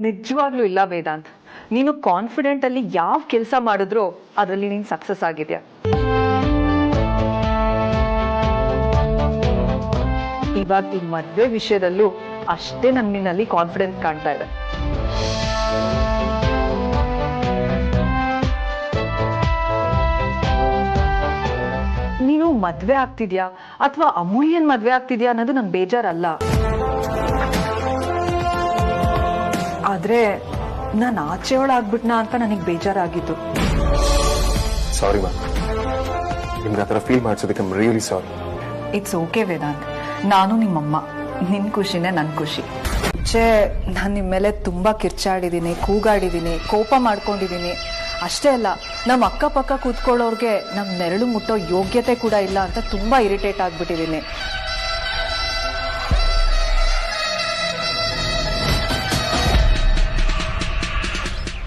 ನಿಜವಾಗ್ಲೂ ಇಲ್ಲ ವೇದಾಂತ್. ನೀನು ಕಾನ್ಫಿಡೆಂಟ್ ಅಲ್ಲಿ ಯಾವ ಕೆಲಸ ಮಾಡಿದ್ರೂ ಅದರಲ್ಲಿ ನೀನು ಸಕ್ಸಸ್ ಆಗಿದ್ಯಾ. ಇವಾಗ ಈ ಮದ್ವೆ ವಿಷಯದಲ್ಲೂ ಅಷ್ಟೇ ನನ್ನಲ್ಲಿ ಕಾನ್ಫಿಡೆನ್ಸ್ ಕಾಣ್ತಾ ಇದೆ. ನೀನು ಮದ್ವೆ ಆಗ್ತಿದ್ಯಾ ಅಥವಾ ಅಮೂಲ್ಯನ್ ಮದ್ವೆ ಆಗ್ತಿದ್ಯಾ ಅನ್ನೋದು ನನ್ ಬೇಜಾರಲ್ಲ. ಆದ್ರೆ ನಾನು ಆಚೆಯೊಳಾಗ್ಬಿಟ್ನಾ ಅಂತ ನನಗೆ ಬೇಜಾರಾಗಿತ್ತು. ಸಾರಿ ಮ್ಯಾಮ್, ನಿಮ್ಗೆ ಆ ಥರ ಫೀಲ್ ಮಾಡಿಸೋದಕ್ಕೆ really sorry. It's okay Vedant, ನಾನು ನಿಮ್ಮಮ್ಮ, ನಿನ್ ಖುಷಿನೇ ನನ್ ಖುಷಿ. ನಾನು ನಿಮ್ಮ ಮೇಲೆ ತುಂಬಾ ಕಿರ್ಚಾಡಿದ್ದೀನಿ, ಕೂಗಾಡಿದ್ದೀನಿ, ಕೋಪ ಮಾಡ್ಕೊಂಡಿದ್ದೀನಿ. ಅಷ್ಟೇ ಅಲ್ಲ, ನಮ್ಮ ಅಕ್ಕಪಕ್ಕ ಕೂತ್ಕೊಳ್ಳೋರ್ಗೆ ನಮ್ ನೆರಳು ಮುಟ್ಟೋ ಯೋಗ್ಯತೆ ಕೂಡ ಇಲ್ಲ ಅಂತ ತುಂಬಾ ಇರಿಟೇಟ್ ಆಗ್ಬಿಟ್ಟಿದ್ದೀನಿ.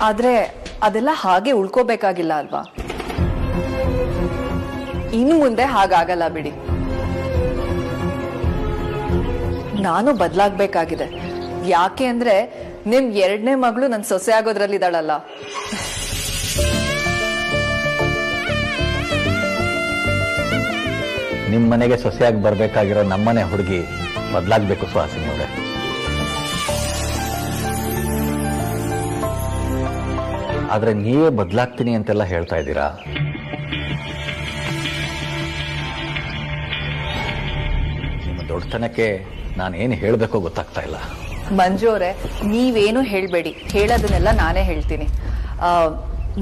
ಆದ್ರೆ ಅದೆಲ್ಲ ಹಾಗೆ ಉಳ್ಕೋಬೇಕಾಗಿಲ್ಲ ಅಲ್ವಾ? ಇನ್ನು ಮುಂದೆ ಹಾಗಾಗಲ್ಲ ಬಿಡಿ. ನಾನು ಬದಲಾಗ್ಬೇಕಾಗಿದೆ. ಯಾಕೆ ಅಂದ್ರೆ ನಿಮ್ 2ನೇ ಮಗಳು ನನ್ ಸೊಸೆ ಆಗೋದ್ರಲ್ಲಿದ್ದಾಳಲ್ಲ. ನಿಮ್ಮ ಮನೆಗೆ ಸೊಸೆಯಾಗಿ ಬರ್ಬೇಕಾಗಿರೋ ನಮ್ಮನೆ ಹುಡುಗಿ ಬದಲಾಗಬೇಕು ಸುಹಾಸಿನಿ ಅವರೇ. ಆದ್ರೆ ನೀವೇ ಬದಲಾಗ್ತೀನಿ ಅಂತೆಲ್ಲ ಹೇಳ್ತಾ ಇದ್ದೀರಾ. ನಿಮ್ಮ ದೊಡ್ಡತನಕ್ಕೆ ನಾನೇನು ಹೇಳಬೇಕೋ ಗೊತ್ತಾಗ್ತಾ ಇಲ್ಲ. ಮಂಜು ಅವರೇ, ನೀವೇನು ಹೇಳ್ಬೇಡಿ, ಹೇಳೋದನ್ನೆಲ್ಲ ನಾನೇ ಹೇಳ್ತೀನಿ.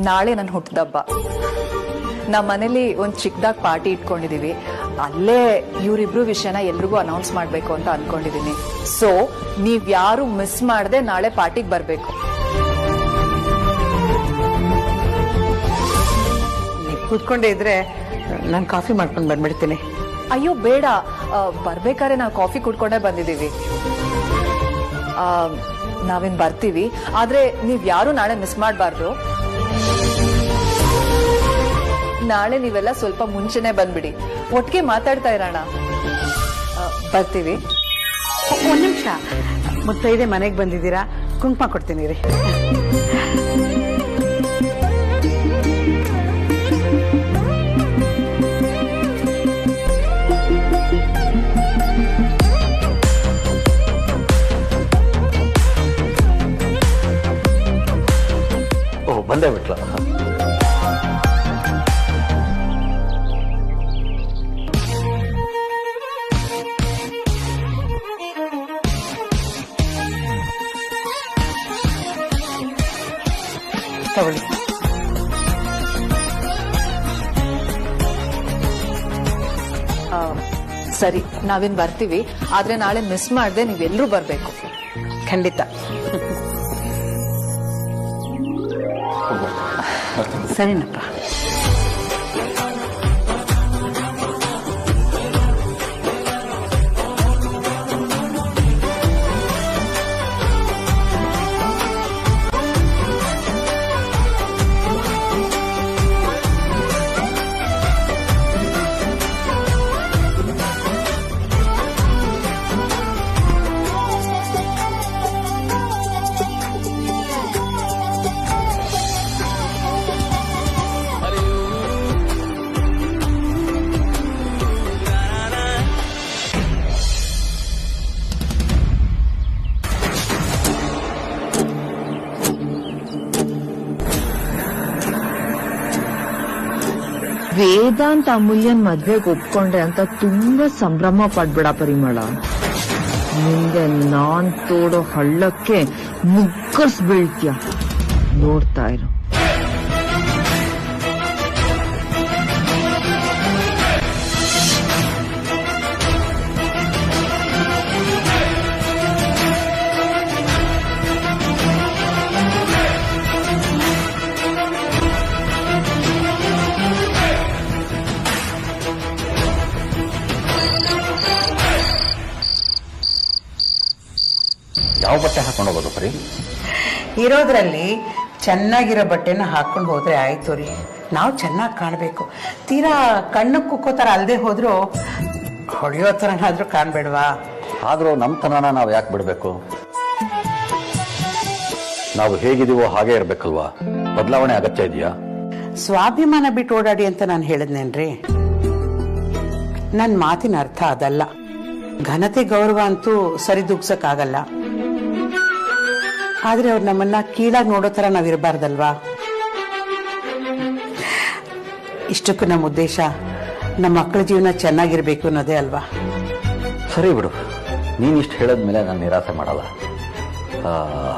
ನಾಳೆ ನನ್ನ ಹುಟ್ಟಿದಬ್ಬ. ನಮ್ಮ ಮನೇಲಿ ಒಂದು ಚಿಕ್ಕದಾಗಿ ಪಾರ್ಟಿ ಇಟ್ಕೊಂಡಿದೀವಿ. ಅಲ್ಲೇ ಇವರಿಬ್ರು ವಿಷಯನ ಎಲ್ರಿಗೂ ಅನೌನ್ಸ್ ಮಾಡ್ಬೇಕು ಅಂತ ಅನ್ಕೊಂಡಿದೀನಿ. ಸೊ ನೀವ್ ಯಾರು ಮಿಸ್ ಮಾಡದೆ ನಾಳೆ ಪಾರ್ಟಿಗೆ ಬರ್ಬೇಕು. ನೀವು ಕೂತ್ಕೊಂಡೇ ಇದ್ರೆ ನಾನು ಕಾಫಿ ಮಾಡ್ಕೊಂಡು ಬಂದ್ಬಿಡ್ತೀನಿ. ಅಯ್ಯೋ ಬೇಡ, ಬರ್ಬೇಕಾದ್ರೆ ನಾವು ಕಾಫಿ ಕುಡ್ಕೊಂಡೇ ಬಂದಿದೀವಿ. ನಾವೇನ್ ಬರ್ತೀವಿ, ಆದ್ರೆ ನೀವ್ ಯಾರು ನಾಳೆ ಮಿಸ್ ಮಾಡಬಾರ್ದು. ನಾಳೆ ನೀವೆಲ್ಲ ಸ್ವಲ್ಪ ಮುಂಚೆನೆ ಬಂದ್ಬಿಡಿ, ಒಟ್ಟಿಗೆ ಮಾತಾಡ್ತಾ ಇರೋಣ. ಬರ್ತೀವಿ. ಒಂದ್ ನಿಮಿಷ, ಮುತ್ತೈದೆ ಮನೆಗೆ ಬಂದಿದ್ದೀರಾ, ಕುಂಕುಮ ಕೊಡ್ತೀನಿ ರೀ. ಓ, ಬಂದೇ ಬಿಟ್ಲ. ತಗೊಳ್ಳಿ. ಸರಿ, ನಾವೇನ್ ಬರ್ತೀವಿ, ಆದ್ರೆ ನಾಳೆ ಮಿಸ್ ಮಾಡದೆ ನೀವೆಲ್ಲರೂ ಬರ್ಬೇಕು. ಖಂಡಿತ. ಸರಿನಪ್ಪ. ವೇದಾಂತ್ ಅಮೂಲ್ಯನ್ ಮದ್ವೆಗೆ ಒಪ್ಕೊಂಡೆ ಅಂತ ತುಂಬಾ ಸಂಭ್ರಮ ಪಡ್ಬೇಡ ಪರಿಮಳ. ಮುಂದೆ ನಾನ್ ತೋಡೋ ಹಳ್ಳಕ್ಕೆ ಮುಗ್ಗರ್ಸ್ ಬೀಳ್ತೀಯ, ನೋಡ್ತಾ ಇರು. ಯಾವ ಬಟ್ಟೆ ಹಾಕೊಂಡು ಹೋಗೋದು ಪರಿ? ಇರೋದ್ರಲ್ಲಿ ಚೆನ್ನಾಗಿರೋ ಬಟ್ಟೆನ ಹಾಕೊಂಡು ಹೋದ್ರೆ ಆಯ್ತು ರೀ. ನಾವು ಚೆನ್ನಾಗಿ ಕಾಣಬೇಕು. ತೀರಾ ಕಣ್ಣು ಕುಕ್ಕೋ ಥರ ಅಲ್ಲದೆ ಹೋದ್ರು ಹೊಳೆಯೋ ಥರನಾದ್ರೂ ಕಾಣ್ಬೇಡ್ವಾ? ಆದರೂ ನಮ್ಮ ತನನ ನಾವು ಯಾಕೆ ಬಿಡಬೇಕು? ನಾವು ಹೇಗಿದೀವೋ ಹಾಗೆ ಇರಬೇಕಲ್ವಾ? ಬದಲಾವಣೆ ಅಗತ್ಯ ಇದೆಯಾ? ಸ್ವಾಭಿಮಾನ ಬಿಟ್ಟು ಓಡಾಡಿ ಅಂತ ನಾನು ಹೇಳಿದ್ನೇನ್ರಿ. ನನ್ನ ಮಾತಿನ ಅರ್ಥ ಅದಲ್ಲ. ಘನತೆ ಗೌರವ ಅಂತೂ ಸರಿದೂಗ್ಸಕ್ಕಾಗಲ್ಲ. ಆದ್ರೆ ಅವ್ರು ನಮ್ಮನ್ನ ಕೀಳಾಗಿ ನೋಡೋ ತರ ನಾವಿರಬಾರ್ದಲ್ವಾ? ಇಷ್ಟಕ್ಕೂ ನಮ್ಮ ಉದ್ದೇಶ ನಮ್ಮ ಮಕ್ಕಳ ಜೀವನ ಚೆನ್ನಾಗಿರ್ಬೇಕು ಅನ್ನೋದೇ ಅಲ್ವಾ? ಸರಿ ಬಿಡು, ನೀನ್ ಇಷ್ಟು ಹೇಳದ್ಮೇಲೆ ನಾನು ನಿರಾಸೆ ಮಾಡಲ್ಲ.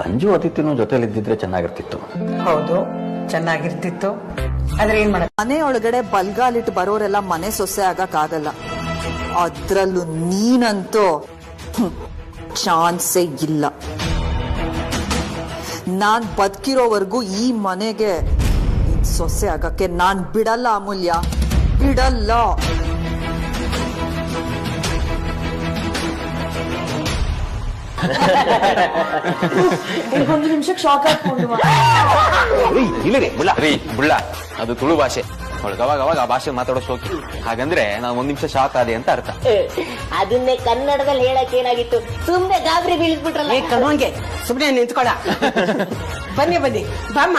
ಅಂಜು ಅತಿಥಿನೂ ಜೊತೆಲಿದ್ದಿದ್ರೆ ಚೆನ್ನಾಗಿರ್ತಿತ್ತು. ಹೌದು, ಚೆನ್ನಾಗಿರ್ತಿತ್ತು. ಆದ್ರೆ ಏನ್ ಮಾಡ, ಮನೆ ಒಳಗಡೆ ಬಲ್ಗಾಲಿಟ್ಟು ಬರೋರೆಲ್ಲ ಮನೆ ಸೊಸೆ ಆಗಕ್ಕಾಗಲ್ಲ. ಅದ್ರಲ್ಲೂ ನೀನಂತೂ ಚಾನ್ಸೇ ಇಲ್ಲ. ನಾನ್ ಬದುಕಿರೋವರೆಗೂ ಈ ಮನೆಗೆ ಸೊಸೆ ಆಗಕ್ಕೆ ನಾನ್ ಬಿಡಲ್ಲ ಅಮೂಲ್ಯ, ಬಿಡಲ್ಲ. ಒಂದು ನಿಮಿಷಕ್ಕೆ ಶಾಕ್ ಹಾಕೊಂಡು ಬುಳ್ಳ ಅದು ತುಳು ಭಾಷೆ. ಅವಳಿಗೆ ಅವಾಗ ಆ ಭಾಷೆ ಮಾತಾಡೋ ಶೋಕಿ. ಹಾಗಂದ್ರೆ ನಾನು 1 ನಿಮಿಷ ಶಾಕ್ ಆದೆ ಅಂತ ಅರ್ಥ. ಅದನ್ನೇ ಕನ್ನಡದಲ್ಲಿ ಹೇಳಕ್ ಏನಾಗಿತ್ತು, ಸುಮ್ನೆ ಗಾಬರಿ ಬೀಳಿಸ್ಬಿಟ್ರಲ್ಲ. ಕಣ್ವಂಗೆ ಸುಮ್ನೆ ನಿಂತ್ಕೊಳ. ಬನ್ನಿ ಬನ್ನಿ ಬಾಮ್ಮ.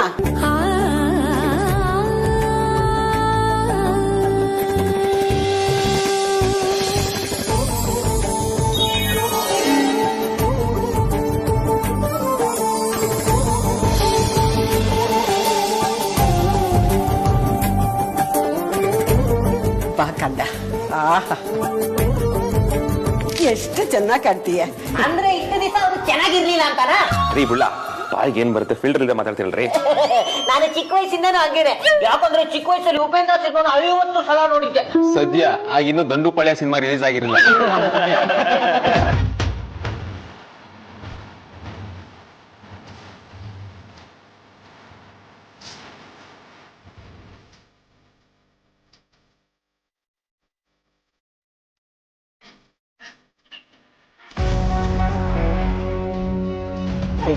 ಕಂದ ಎಷ್ಟು ಚೆನ್ನಾಗಿ ಕಾಣ್ತೀಯ. ಅಂದ್ರೆ ಇಷ್ಟು ದಿವಸ ಅವ್ರು ಚೆನ್ನಾಗಿರ್ಲಿಲ್ಲ ಅಂತಾರ? ರೀ ಬುಳ್ಳ, ಬಾಯಿಗೆ ಏನ್ ಬರುತ್ತೆ ಫಿಲ್ಟರ್ ಇಲ್ಲದೆ ಮಾತಾಡ್ತಿರಲ್ರಿ. ನಾನು ಚಿಕ್ಕ ವಯಸ್ಸಿಂದನೂ ಹಂಗೇನೆ. ಯಾಕಂದ್ರೆ ಚಿಕ್ಕ ವಯಸ್ಸಲ್ಲಿ ಉಪೇಂದ್ರ ಸಿನಿಮಾ 50 ಸಲ ನೋಡಿದ್ದೆ. ಸದ್ಯ ಆಗ ಇನ್ನೂ ದಂಡುಪಾಳ್ಯ ಸಿನಿಮಾ ರಿಲೀಸ್ ಆಗಿರಲಿಲ್ಲ.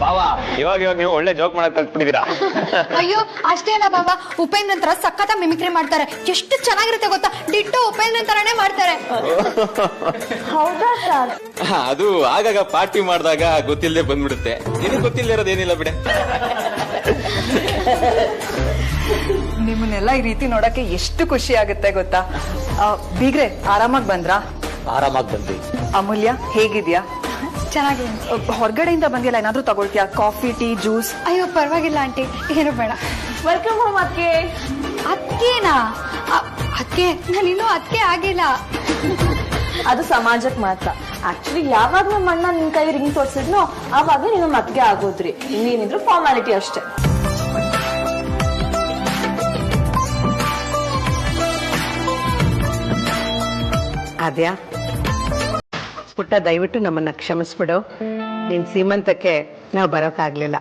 ಬಾವಾ, ಇವಾಗ ನೀವು ಒಳ್ಳೆ ಜೋಕ್ ಮಾಡಕ್ ಕಲ್ತ್ಬಿಟ್ಟಿದ್ದೀರಾ. ಅಯ್ಯೋ ಅಷ್ಟೇನಾ ಬಾಬಾ, ಉಪೇಂದ್ರ ನಂತರ ಸಖತ್ತ ಮಿಮಿಕ್ರಿ ಮಾಡ್ತಾರೆ. ಎಷ್ಟು ಚೆನ್ನಾಗಿರುತ್ತೆ ಗೊತ್ತಾ, ಡಿಟ್ಟೋ ಉಪೇಂದ್ರ ತರನೇ ಮಾಡ್ತಾರೆ. ಹೌದಾ ಸರ್? ಅದು ಆಗಾಗ ಪಾರ್ಟಿ ಮಾಡಿದಾಗ ಗೊತ್ತಿಲ್ಲದೆ ಬಂದ್ಬಿಡುತ್ತೆ. ನಿನಗೆ ಗೊತ್ತಿಲ್ಲದೆ ಇರೋದೇನಿಲ್ಲ ಬಿಡೆ. ನಿಮ್ಮನ್ನೆಲ್ಲ ಈ ರೀತಿ ನೋಡಕ್ಕೆ ಎಷ್ಟು ಖುಷಿ ಆಗುತ್ತೆ ಗೊತ್ತಾ. ಬೀಗ್ರೆ ಆರಾಮಾಗಿ ಬಂದ್ರಾ? ಆರಾಮಾಗಿ ಬಂದ್ವಿ. ಅಮೂಲ್ಯ ಹೇಗಿದ್ಯಾ? ಚೆನ್ನಾಗಿದೆ. ಹೊರಗಡೆಯಿಂದ ಬಂದಿಲ್ಲ, ಏನಾದ್ರೂ ತಗೊಳ್ತೀಯಾ? Coffee, tea, juice? ಅಯ್ಯೋ ಪರವಾಗಿಲ್ಲ ಆಂಟಿ, ಏನು ಬೇಡ. ವೆಲ್ಕಮ್ ಹೋಮ್ ಅಕ್ಕೆ. ಅದ್ಕೇನಾ? ಅದ್ಕೆ ನಾನಿನ್ನೂ ಅದ್ಕೆ ಆಗಿಲ್ಲ. ಅದು ಸಮಾಜಕ್ಕೆ ಮಾತ್ರ. ಆಕ್ಚುಲಿ ಯಾವಾಗ ನಮ್ಮ ಅಣ್ಣ ನಿನ್ ಕೈ ರಿಂಗ್ ತೋರ್ಸಿದ್ನೋ ಆವಾಗ ನೀನು ಮತ್ಗೆ ಆಗೋದ್ರಿ. ಇನ್ನೇನಿದ್ರು ಫಾರ್ಮಾಲಿಟಿ ಅಷ್ಟೇ. ಅದ್ಯಾ ಪುಟ್ಟ, ದಯವಿಟ್ಟು ನಮ್ಮನ್ನ ಕ್ಷಮಿಸ್ಬಿಡು. ನಿನ್ ಸೀಮಂತಕ್ಕೆ ನಾವು ಬರೋಕ್ಕಾಗ್ಲಿಲ್ಲ.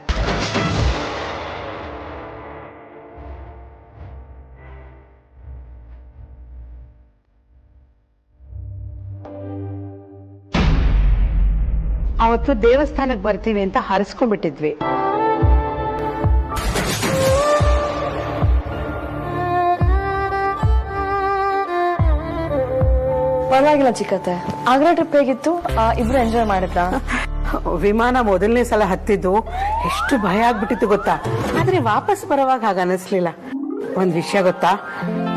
ಅವತ್ತು ದೇವಸ್ಥಾನಕ್ಕೆ ಬರ್ತೀವಿ ಅಂತ ಹರಸ್ಕೊಂಡ್ಬಿಟ್ಟಿದ್ವಿ. ಪರವಾಗಿಲ್ಲ ಚಿಕ್ಕತ್ತೆ. ಆಗ್ರಾ ಟ್ರಿಪ್ ಹೇಗಿತ್ತು? ಇಬ್ರು ಎಂಜಾಯ್ ಮಾಡಿದ್ರಾ? ವಿಮಾನ ಮೊದಲನೇ ಸಲ ಹತ್ತಿದ್ದು ಎಷ್ಟು ಭಯ ಆಗ್ಬಿಟ್ಟಿತ್ತು ಗೊತ್ತಾ. ಆದ್ರೆ ವಾಪಸ್ ಬರೋವಾಗ ಹಾಗ ಅನಿಸ್ಲಿಲ್ಲ. ಒಂದ್ ವಿಷಯ ಗೊತ್ತಾ,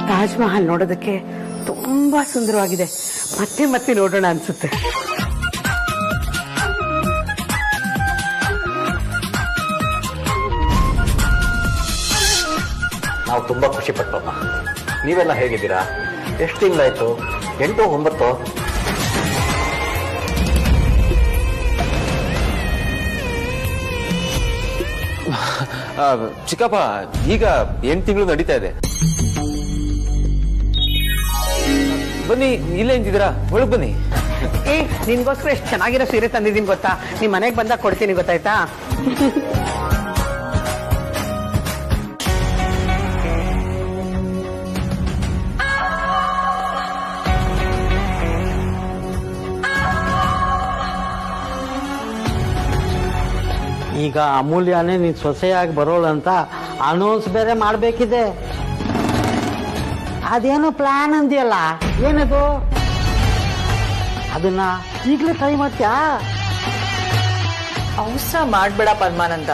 ತಾಜ್ ಮಹಲ್ ನೋಡೋದಕ್ಕೆ ತುಂಬಾ ಸುಂದರವಾಗಿದೆ. ಮತ್ತೆ ಮತ್ತೆ ನೋಡೋಣ ಅನ್ಸುತ್ತೆ. ನಾವು ತುಂಬಾ ಖುಷಿ ಪಟ್ಟಮ್ಮ. ನೀವೆಲ್ಲ ಹೇಗಿದ್ದೀರಾ? ಎಷ್ಟು ತಿಂಗಳಾಯ್ತು? 8 9? ಚಿಕ್ಕಪ್ಪ, ಈಗ 8 ತಿಂಗಳು ನಡೀತಾ ಇದೆ. ಬನ್ನಿ, ಇಲ್ಲೇ ನಿಂತಿದ್ದೀರಾ? ಒಳಗ್ ಬನ್ನಿ. ನಿನ್ಗೋಸ್ಕರ ಎಷ್ಟು ಚೆನ್ನಾಗಿರೋ ಸೀರೆ ತಂದಿದ್ದೀನಿ ಗೊತ್ತಾ. ನಿಮ್ ಮನೆಗೆ ಬಂದಾಗ ಕೊಡ್ತೀನಿ, ಗೊತ್ತಾಯ್ತಾ? ಈಗ ಅಮೂಲ್ಯನೇ ನೀನ್ ಸೊಸೆಯಾಗಿ ಬರೋಳಂತ ಅನೌನ್ಸ್ ಬೇರೆ ಮಾಡ್ಬೇಕಿದೆ. ಅದೇನೋ ಪ್ಲಾನ್ ಅಂದಿಯಲ್ಲ, ಏನದು? ಅದನ್ನ ಈಗಲೇ ಟ್ರೈ ಮಾಡ್ತೀಯಾ? ಅವಸರ ಮಾಡ್ಬೇಡ ಪದ್ಮಾನಂದ,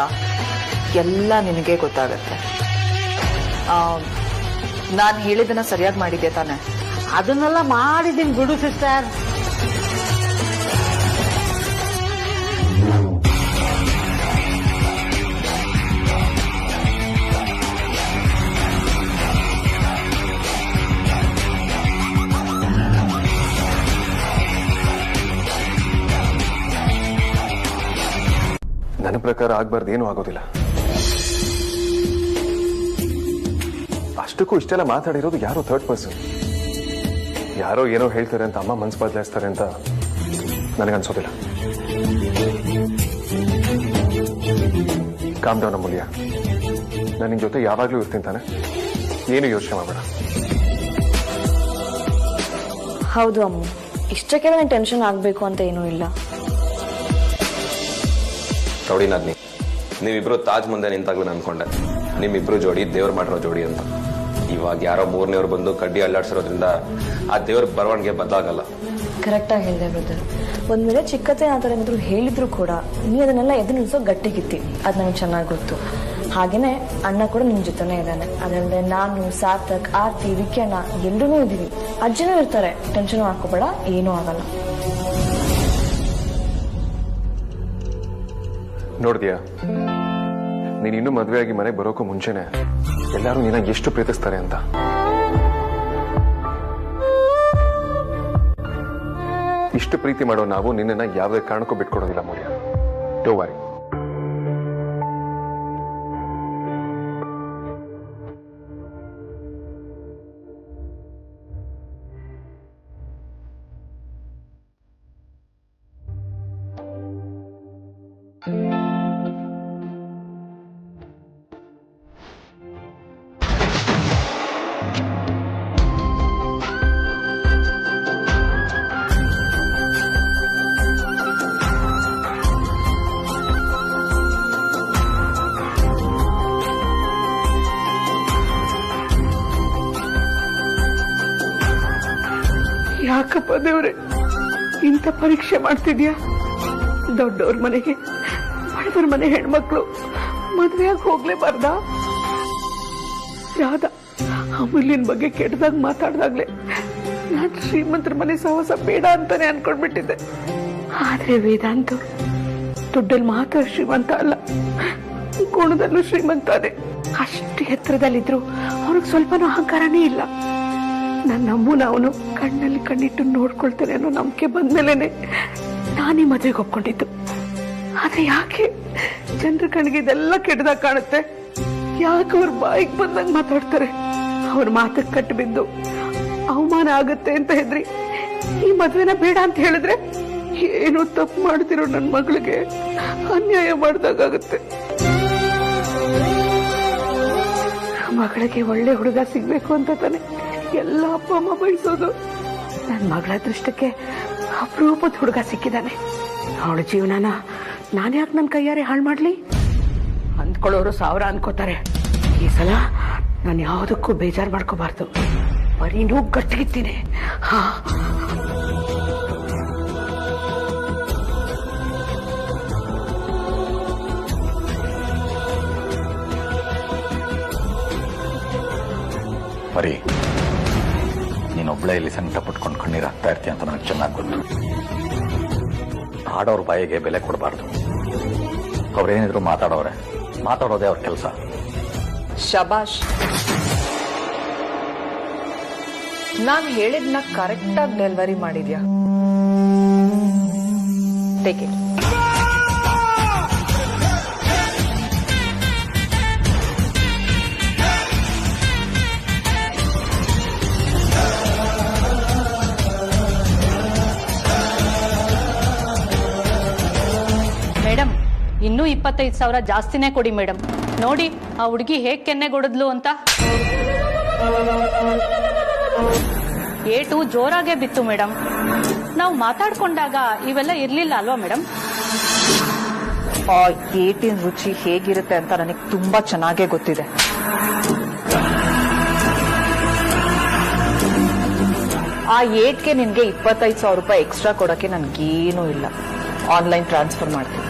ಎಲ್ಲ ನಿನಗೆ ಗೊತ್ತಾಗತ್ತೆ. ನಾನ್ ಹೇಳಿದ್ದನ್ನ ಸರಿಯಾಗಿ ಮಾಡಿದ್ದೆ ತಾನೆ? ಅದನ್ನೆಲ್ಲ ಮಾಡಿದ್ದೀನಿ ಬಿಡು ಸಿಸ್ಟರ್. ನನ್ನ ಪ್ರಕಾರ ಆಗ್ಬಾರ್ದು, ಏನೂ ಆಗೋದಿಲ್ಲ. ಅಷ್ಟಕ್ಕೂ ಇಷ್ಟೆಲ್ಲ ಮಾತಾಡಿರೋದು ಯಾರೋ ಥರ್ಡ್ ಪರ್ಸನ್. ಯಾರೋ ಏನೋ ಹೇಳ್ತಾರೆ ಅಂತ ಅಮ್ಮ ಮನ್ಸು ಬದಲಾಯಿಸ್ತಾರೆ ಅಂತ ನನಗನ್ಸೋದಿಲ್ಲ. ಕಾಮ್ ಡೌನ್ ಅಮೂಲ್ಯ, ನಾನು ನಿನ್ ಜೊತೆ ಯಾವಾಗ್ಲೂ ಇರ್ತೀನಿ ತಾನೆ, ಏನು ಯೋಚನೆ ಮಾಡಬೇಡ. ಹೌದು ಅಮ್ಮ, ಇಷ್ಟಕ್ಕೆಲ್ಲ ಟೆನ್ಷನ್ ಆಗ್ಬೇಕು ಅಂತ ಏನೂ ಇಲ್ಲ. ರೌಡಿ ನಾದ್ನಿ, ನೀವಿಬ್ರು ತಾಜ್ ಮುಂದೆ ನಿಂತಾಗ್ಲೂ ಅನ್ಕೊಂಡೆ ನಿಮ್ಮಿಬ್ರು ಜೋಡಿ ದೇವ್ರು ಮಾಡಿರೋ ಜೋಡಿ ಅಂತ. ಇವಾಗ ಯಾರೋ ಮೂರನೇವ್ರು ಬಂದು ಕಡ್ಡಿ ಅಲ್ಲಾಡ್ಸಿರೋದ್ರಿಂದ ಆ ದೇವ್ರ ಬರವಣಿಗೆ ಬದಲಾಗಲ್ಲ. ಕರೆಕ್ಟಾಗಿ ಹೇಳಿದೆ ಬ್ರದರ್. ಒಂದ್ ವೇಳೆ ಚಿಕ್ಕತೆ ಆ ಥರ ಏನಾದ್ರು ಹೇಳಿದ್ರು ಕೂಡ ನೀ ಅದನ್ನೆಲ್ಲ ಎದ್ದು ನಿಲ್ಸೋ ಗಟ್ಟಿಗಿತ್ತಿ, ಅದು ನನಗೆ ಚೆನ್ನಾಗಿ ಗೊತ್ತು. ಹಾಗೇನೆ ಅಣ್ಣ ಕೂಡ ನಿಮ್ ಜೊತೆನೇ ಇದ್ದಾನೆ. ಅದಲ್ಲದೆ ನಾನು, ಸಾರ್ಥಕ್, ಆರ್ತಿ, ವಿಕ್ಯಣ್ಣ ಎಲ್ಲರೂ ಇದೀವಿ. ಅಜ್ಜಿನೂ ಇರ್ತಾರೆ, ಟೆನ್ಷನ್ ಮಾಡ್ಕೋಬೇಡ, ಏನೂ ಆಗಲ್ಲ. ನೋಡಿದ್ಯಾ, ನೀನ್ ಇನ್ನೂ ಮದುವೆ ಆಗಿ ಮನೆಗೆ ಬರೋಕ್ಕೂ ಮುಂಚೆನೆ ಎಲ್ಲರೂ ನಿನ್ನ ಎಷ್ಟು ಪ್ರೀತಿಸ್ತಾರೆ ಅಂತ. ಇಷ್ಟು ಪ್ರೀತಿ ಮಾಡೋ ನಾವು ನಿನ್ನನ್ನ ಯಾವುದೇ ಕಾರಣಕ್ಕೂ ಬಿಟ್ಕೊಡೋದಿಲ್ಲ ಅಮೂಲ್ಯ. Don't worry. ಯಾಕಪ್ಪ ದೇವ್ರೆ ಇಂಥ ಪರೀಕ್ಷೆ ಮಾಡ್ತಿದ್ಯಾ? ದೊಡ್ಡವ್ರ ಮನೆಗೆ ಬಡವ್ರ ಮನೆ ಹೆಣ್ಮಕ್ಳು ಮದ್ವೆಯಾಗಿ ಹೋಗ್ಲೇಬಾರ್ದ? ರಾಧಾ ಅಮೂಲ್ಯನ್ ಬಗ್ಗೆ ಕೆಟ್ಟದಾಗ ಮಾತಾಡ್ದಾಗ್ಲೆ ನಾನ್ ಶ್ರೀಮಂತರ ಮನೆ ಸಹವಾಸ ಬೇಡ ಅಂತಾನೆ ಅನ್ಕೊಂಡ್ಬಿಟ್ಟಿದ್ದೆ. ಆದ್ರೆ ವೇದಾಂತ ದುಡ್ಡಲ್ಲಿ ಮಾತ್ರ ಶ್ರೀಮಂತ ಅಲ್ಲ, ಗುಣದಲ್ಲೂ ಶ್ರೀಮಂತಾನೆ. ಅಷ್ಟು ಎತ್ತರದಲ್ಲಿದ್ರು ಅವ್ರಿಗೆ ಸ್ವಲ್ಪನೂ ಅಹಂಕಾರನೇ ಇಲ್ಲ. ನನ್ನ ಅಮ್ಮನ ಅವನು ಕಣ್ಣಲ್ಲಿ ಕಣ್ಣಿಟ್ಟು ನೋಡ್ಕೊಳ್ತಾನೆ ಅನ್ನೋ ನಂಬಿಕೆ ಬಂದ್ಮೇಲೆನೆ ನಾನೇ ಮದುವೆಗೆ ಒಪ್ಕೊಂಡಿದ್ದು. ಆದ್ರೆ ಯಾಕೆ ಜನರ ಕಣ್ಣಿಗೆ ಇದೆಲ್ಲ ಕೆಟ್ಟದಾಗ ಕಾಣುತ್ತೆ? ಯಾಕೆ ಅವ್ರ ಬಾಯಿಗೆ ಬಂದಂಗ್ ಮಾತಾಡ್ತಾರೆ? ಅವ್ರ ಮಾತಕ್ಕೆ ಕಟ್ಟು ಬಿದ್ದು ಅವಮಾನ ಆಗುತ್ತೆ ಅಂತ ಹೆದ್ರಿ ಈ ಮದ್ವೆನ ಬೇಡ ಅಂತ ಹೇಳಿದ್ರೆ ಏನೋ ತಪ್ಪು ಮಾಡ್ತಿರೋ ನನ್ನ ಮಗಳಿಗೆ ಅನ್ಯಾಯ ಮಾಡ್ದಾಗುತ್ತೆ. ಮಗಳಿಗೆ ಒಳ್ಳೆ ಹುಡುಗ ಸಿಗ್ಬೇಕು ಅಂತ ತಾನೆ ಎಲ್ಲ ಅಪ್ಪ ಅಮ್ಮ ಬಯಸೋದು. ನನ್ನ ಮಗಳ ಅದೃಷ್ಟಕ್ಕೆ ಅಪರೂಪದ ಹುಡುಗ ಸಿಕ್ಕಿದ್ದಾನೆ. ಅವಳ ಜೀವನನ ನಾನ್ಯಾಕೆ ನನ್ನ ಕೈಯಾರೆ ಹಾಳು ಮಾಡ್ಲಿ? ಅಂದ್ಕೊಳ್ಳೋರು 1000 ಅನ್ಕೋತಾರೆ. ಈ ಸಲ ನಾನು ಯಾವುದಕ್ಕೂ ಬೇಜಾರು ಮಾಡ್ಕೋಬಾರ್ದು. ಬರೀ ನೂ ಗಟ್ಟಿಗಿತ್ತೀನಿ. ಹಾ, ಬರೀ ನೀನೊಬ್ಳೆ ಇಲ್ಲಿ ಸಂಕಟ ಪಟ್ಕೊಂಡು ಕಣ್ಣೀರಾಗ್ತಾ ಇರ್ತೀಯ ಅಂತ ನನಗೆ ಚೆನ್ನಾಗಿ ಗೊತ್ತು. ಆಡೋರ್ ಬಾಯಿಗೆ ಬೆಲೆ ಕೊಡಬಾರ್ದು. ಅವ್ರೇನಿದ್ರು ಮಾತಾಡೋದೇ ಅವ್ರ ಕೆಲಸ. ಶಬಾಷ್, ನಾನ್ ಹೇಳಿದ್ನ ಕರೆಕ್ಟ್ ಆಗಿ ಡೆಲಿವರಿ ಮಾಡಿದ್ಯಾ? Take it. ಮೇಡಮ್, ಇನ್ನೂ 25,000 ಜಾಸ್ತಿನೇ ಕೊಡಿ ಮೇಡಮ್. ನೋಡಿ ಆ ಹುಡುಗಿ ಹೇಗ್ ಕೆನ್ನೆಗೊಡದ್ಲು ಅಂತ. ಏಟು ಜೋರಾಗೆ ಬಿತ್ತು ಮೇಡಮ್. ನಾವು ಮಾತಾಡ್ಕೊಂಡಾಗ ಇವೆಲ್ಲ ಇರ್ಲಿಲ್ಲ ಅಲ್ವಾ ಮೇಡಮ್? ಆ ಏಟಿನ ರುಚಿ ಹೇಗಿರುತ್ತೆ ಅಂತ ನನಗೆ ತುಂಬಾ ಚೆನ್ನಾಗೇ ಗೊತ್ತಿದೆ. ಆ ಏಟ್ಗೆ ನಿನ್ಗೆ 25,000 ರೂಪಾಯಿ ಎಕ್ಸ್ಟ್ರಾ ಕೊಡಕ್ಕೆ ನನ್ಗೇನೂ ಇಲ್ಲ. ಆನ್ಲೈನ್ ಟ್ರಾನ್ಸ್ಫರ್ ಮಾಡ್ತೀನಿ.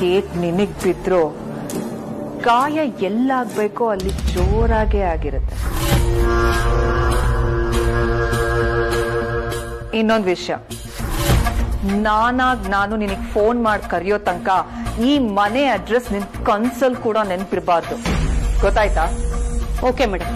ಏಟ್ ನಿನಗ್ ಬಿದ್ರು ಗಾಯ ಎಲ್ಲಾಗ್ಬೇಕೋ ಅಲ್ಲಿ ಜೋರಾಗೇ ಆಗಿರುತ್ತೆ. ಇನ್ನೊಂದು ವಿಷಯ, ನಾನು ನಿನಗೆ ಫೋನ್ ಮಾಡಿ ಕರೆಯೋ ತನಕ ಈ ಮನೆ ಅಡ್ರೆಸ್ ನಿನ್ ಕನ್ಸಲ್ ಕೂಡ ನೆನಪಿರಬಾರ್ದು. ಗೊತ್ತಾಯ್ತಾ? Okay madam.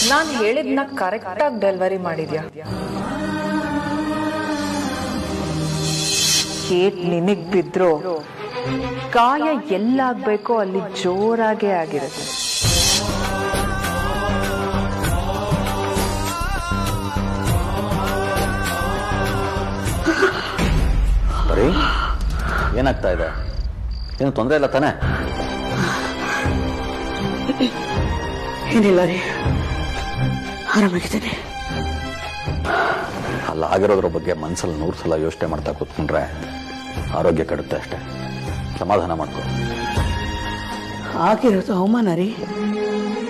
ನಾನು ಹೇಳಿದ್ನ ಕರೆಕ್ಟ್ ಆಗಿ ಡೆಲಿವರಿ ಮಾಡಿದ್ಯಾ? ಏಟ್ ನಿನಗ್ ಬಿದ್ರು ಗಾಯ ಎಲ್ಲಾಗ್ಬೇಕೋ ಅಲ್ಲಿ ಜೋರಾಗೆ ಆಗಿರುತ್ತೆ. ಬರೀ ಏನಾಗ್ತಾ ಇದೆ? ಏನು ತೊಂದರೆ ಇಲ್ಲ ತಾನೆ? ಏನಿಲ್ಲ ರೀ, ಆರಾಮಾಗಿದ್ದೇನೆ. ಅಲ್ಲ, ಆಗಿರೋದ್ರ ಬಗ್ಗೆ ಮನಸ್ಸಲ್ಲಿ 100 ಸಲ ಯೋಚನೆ ಮಾಡ್ತಾ ಕೂತ್ಕೊಂಡ್ರೆ ಆರೋಗ್ಯ ಕೆಡುತ್ತೆ ಅಷ್ಟೇ. ಸಮಾಧಾನ ಮಾಡ್ಕೊ. ಆಗಿರೋದು ಅವಮಾನ ರೀ,